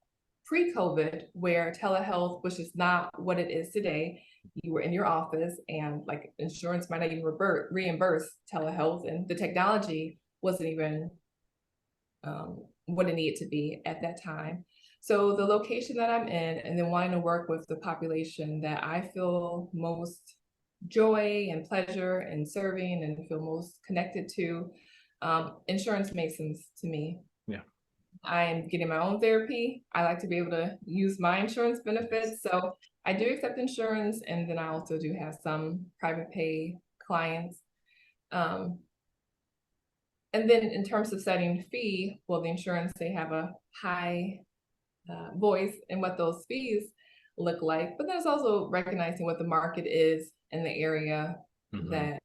pre-COVID, where telehealth was just not what it is today. You were in your office, and like, insurance might not even reimburse telehealth, and the technology wasn't even what it needed to be at that time. So the location that I'm in, and then wanting to work with the population that I feel most joy and pleasure in serving and feel most connected to, insurance makes sense to me. Yeah. I'm getting my own therapy. I like to be able to use my insurance benefits. So I do accept insurance, and then I also do have some private pay clients. Um, and then in terms of setting fee, well, the insurance, they have a high voice in what those fees look like, but there's also recognizing what the market is in the area that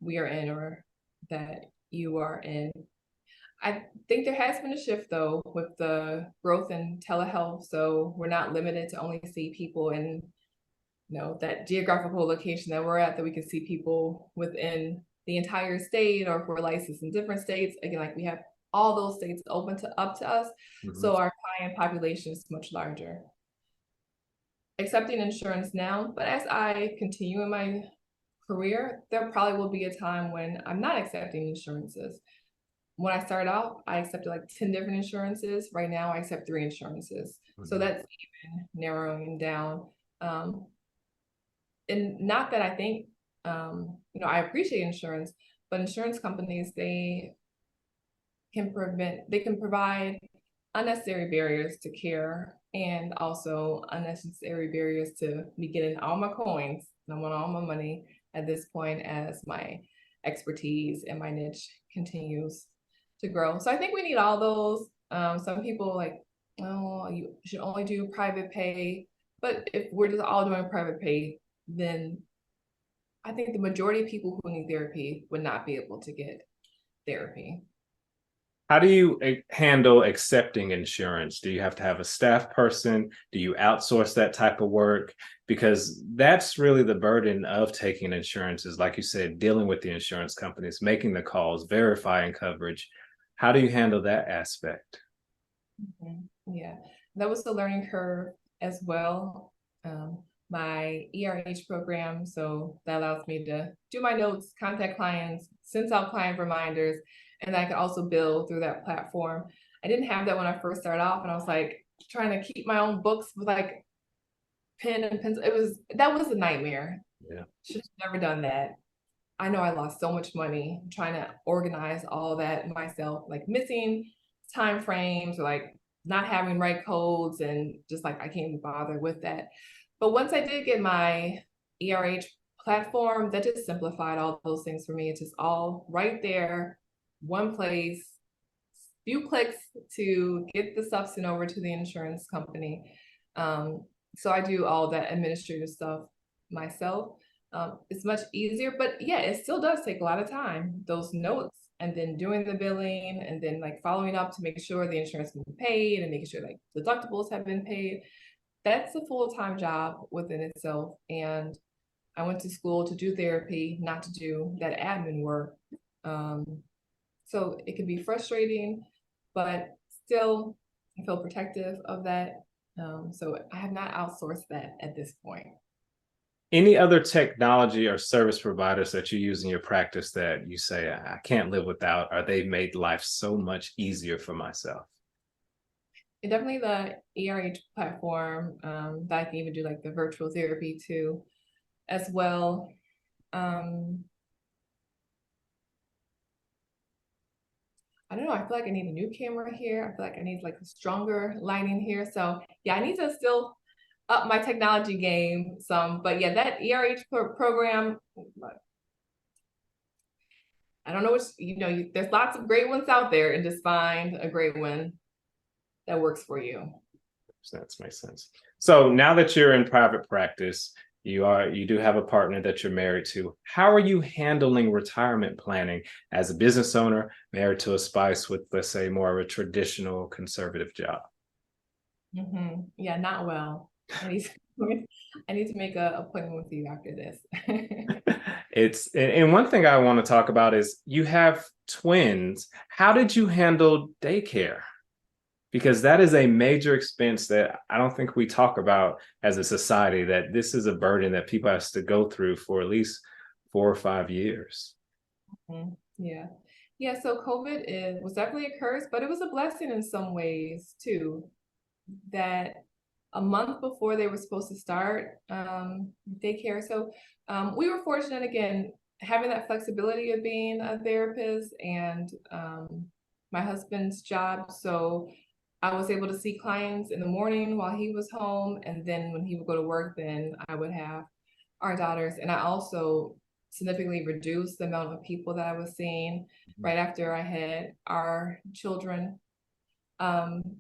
we are in or that you are in. I think there has been a shift though with the growth in telehealth. So we're not limited to only see people in that geographical location that we're at, that we can see people within the entire state, or if we're licensed in different states. Again, like we have all those states open up to us. So our client population is much larger. Accepting insurance now, but as I continue in my career, there probably will be a time when I'm not accepting insurances. When I started off, I accepted like 10 different insurances. Right now, I accept 3 insurances. So that's even narrowing down. And not that I think, I appreciate insurance, but insurance companies, they can provide unnecessary barriers to care, and also unnecessary barriers to me getting all my coins. I want all my money at this point as my expertise and my niche continues to grow. So I think we need all those. Some people like, oh, you should only do private pay. But if we're just all doing private pay, then I think the majority of people who need therapy would not be able to get therapy. How do you handle accepting insurance? Do you have to have a staff person? Do you outsource that type of work? Because that's really the burden of taking insurance, is like you said, dealing with the insurance companies, making the calls, verifying coverage. How do you handle that aspect? Yeah, that was the learning curve as well. My ERH program, so that allows me to do my notes, contact clients, send out client reminders, and I could also bill through that platform. I didn't have that when I first started off, and I was like trying to keep my own books with like pen and pencil. That was a nightmare. Yeah. Should have never done that. I know I lost so much money trying to organize all that myself, like missing time frames or like not having right codes, and just like I can't be bothered with that. But once I did get my ERH platform, that just simplified all those things for me. It's just all right there, one place, few clicks to get the stuff sent over to the insurance company. So I do all that administrative stuff myself. It's much easier, but yeah, it still does take a lot of time. Those notes, and then doing the billing, and then like following up to make sure the insurance has been paid, and making sure like deductibles have been paid. That's a full-time job within itself. And I went to school to do therapy, not to do that admin work. So it can be frustrating, but still I feel protective of that. So I have not outsourced that at this point. Any other technology or service providers that you use in your practice that you say, I can't live without, or they've made life so much easier for myself? And definitely the ERH platform, that I can even do like the virtual therapy too, as well. I don't know. I feel like I need a new camera here. I feel like I need like stronger lighting here. So yeah, I need to still up my technology game some. But yeah, that ERH program, I don't know which, there's lots of great ones out there, and just find a great one that works for you. That makes sense. So now that you're in private practice, you do have a partner that you're married to. How are you handling retirement planning as a business owner married to a spouse with, let's say, more of a traditional conservative job? Yeah, not well. I need to make an appointment with you after this. And one thing I want to talk about is you have twins. How did you handle daycare? Because that is a major expense that I don't think we talk about as a society, that this is a burden that people have to go through for at least 4 or 5 years. Yeah. So COVID was definitely a curse, but it was a blessing in some ways too. that a month before they were supposed to start daycare. So we were fortunate, again, having that flexibility of being a therapist and my husband's job. So I was able to see clients in the morning while he was home. And then when he would go to work, then I would have our daughters. And I also significantly reduced the amount of people that I was seeing right after I had our children.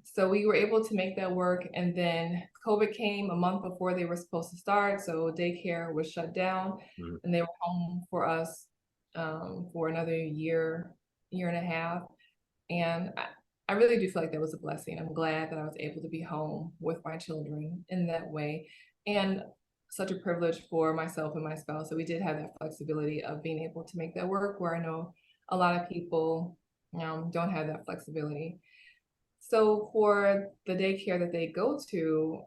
So we were able to make that work. And then COVID came a month before they were supposed to start. So daycare was shut down and they were home for us for another year, year and a half. And I really do feel like that was a blessing. I'm glad that I was able to be home with my children in that way. And such a privilege for myself and my spouse. So we did have that flexibility of being able to make that work, where I know a lot of people don't have that flexibility. So for the daycare that they go to,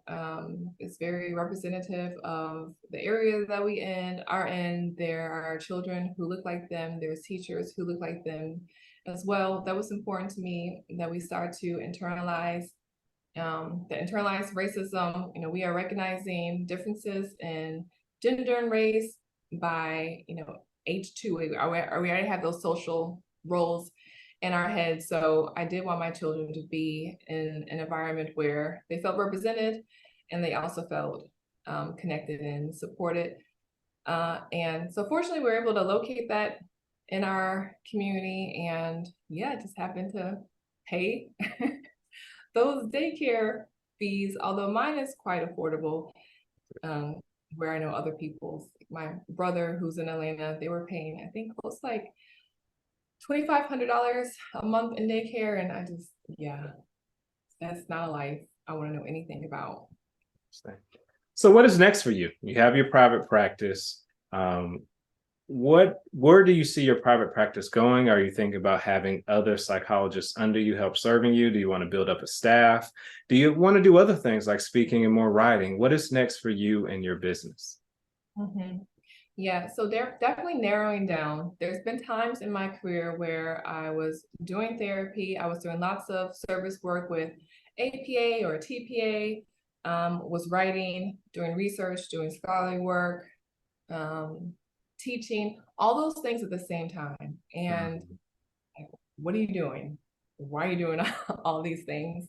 it's very representative of the area that we are in. There are children who look like them. There's teachers who look like them as well. That was important to me, that we start to internalize the internalized racism. You know, we are recognizing differences in gender and race by, age 2. We already have those social roles in our heads. So I did want my children to be in an environment where they felt represented and they also felt connected and supported. And so fortunately, we were able to locate that in our community, and yeah, just happened to pay those daycare fees, although mine is quite affordable, where I know other people's, my brother who's in Atlanta, they were paying, I think, close like $2,500 a month in daycare. And I just, yeah, that's not a life I want to know anything about. So what is next for you? You have your private practice. Where do you see your private practice going? Are you thinking about having other psychologists under you help serving you? Do you want to build up a staff? Do you want to do other things like speaking and more writing? What is next for you and your business? Yeah, so they're definitely narrowing down. There's been times in my career where I was doing therapy. I was doing lots of service work with APA or TPA, was writing, doing research, doing scholarly work, teaching, all those things at the same time. And what are you doing? Why are you doing all these things?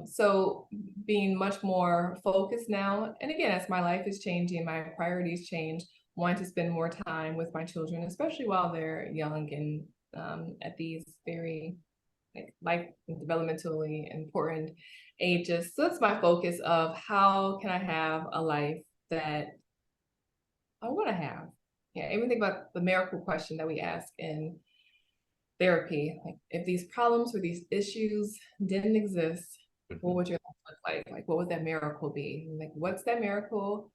So being much more focused now, and again, as my life is changing, my priorities change, wanting to spend more time with my children, especially while they're young and at these very life developmentally important ages. So that's my focus of how can I have a life that I want to have. Yeah, even think about the miracle question that we ask in therapy. Like, if these problems or these issues didn't exist, what would your life look like? Like, what would that miracle be? And like, what's that miracle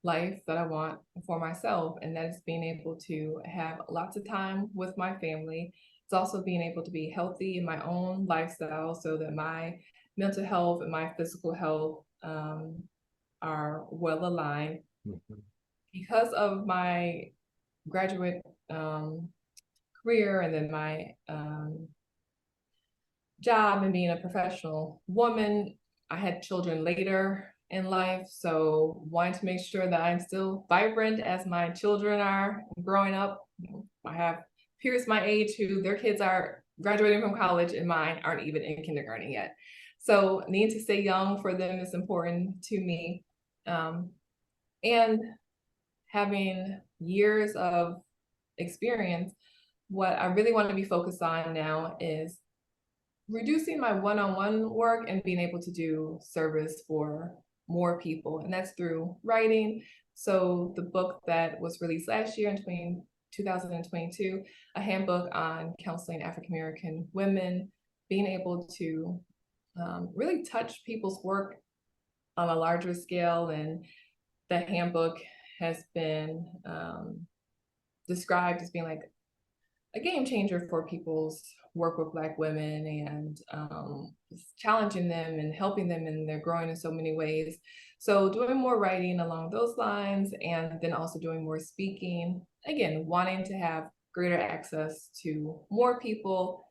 life that I want for myself? And that is being able to have lots of time with my family. It's also being able to be healthy in my own lifestyle so that my mental health and my physical health are well aligned. Because of my graduate career and then my job and being a professional woman, I had children later in life. So wanting to make sure that I'm still vibrant as my children are growing up. I have peers my age who their kids are graduating from college and mine aren't even in kindergarten yet. So needing to stay young for them is important to me. And having years of experience, what I really want to be focused on now is reducing my one-on-one work and being able to do service for more people. And that's through writing. So the book that was released last year in 2022, a handbook on counseling African-American women, being able to really touch people's work on a larger scale. And the handbook has been described as being like a game changer for people's work with Black women and challenging them and helping them, and they're growing in so many ways. So doing more writing along those lines, and then also doing more speaking, again, wanting to have greater access to more people,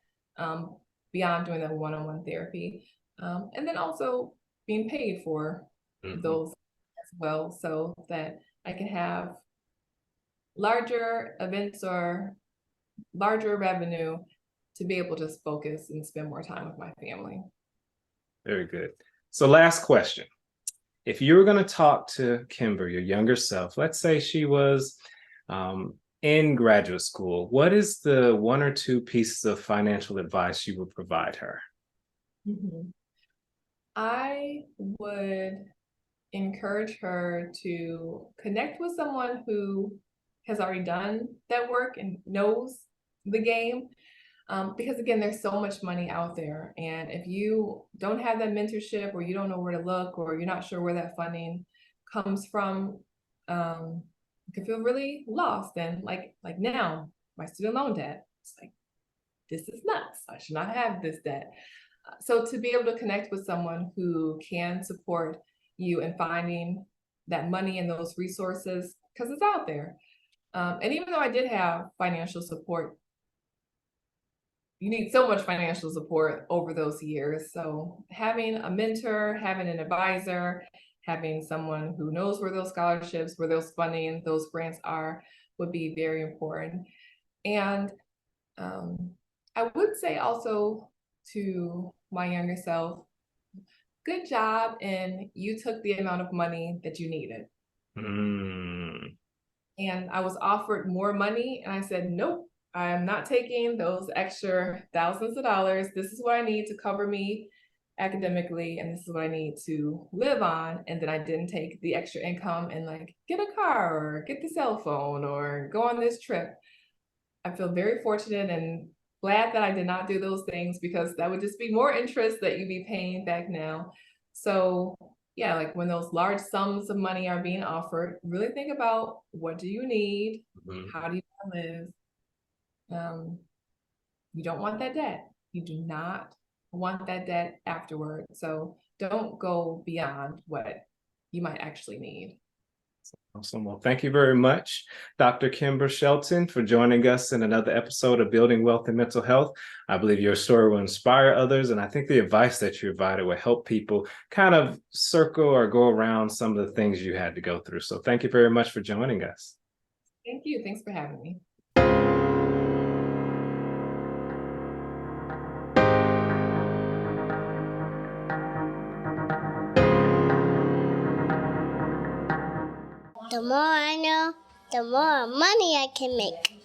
beyond doing that one-on-one therapy. And then also being paid for those as well, so that I can have larger events or larger revenue to be able to just focus and spend more time with my family. Very good. So last question. If you were going to talk to Kimber, your younger self, let's say she was in graduate school, what is the one or two pieces of financial advice you would provide her? I would encourage her to connect with someone who has already done that work and knows the game. Because again, there's so much money out there. And if you don't have that mentorship, or you don't know where to look, or you're not sure where that funding comes from, you can feel really lost. And like now, my student loan debt, it's like, this is nuts. I should not have this debt. So to be able to connect with someone who can support you in finding that money and those resources, because it's out there. And even though I did have financial support, you need so much financial support over those years. So having a mentor, having an advisor, having someone who knows where those scholarships, where those funding, those grants are, would be very important. And I would say also to my younger self, good job, and you took the amount of money that you needed. And I was offered more money, and I said, nope, I am not taking those extra thousands of dollars. This is what I need to cover me academically, and this is what I need to live on. And then I didn't take the extra income and like get a car or get the cell phone or go on this trip. I feel very fortunate and glad that I did not do those things, because that would just be more interest that you'd be paying back now. So yeah, like when those large sums of money are being offered, really think about, what do you need? How do you want to live? You don't want that debt. You do not want that debt afterward. So don't go beyond what you might actually need. Awesome. Well, thank you very much, Dr. Kimber Shelton, for joining us in another episode of Building Wealth and Mental Health. I believe your story will inspire others, and I think the advice that you provided will help people kind of circle or go around some of the things you had to go through. So thank you very much for joining us. Thank you. Thanks for having me. The more I know, the more money I can make.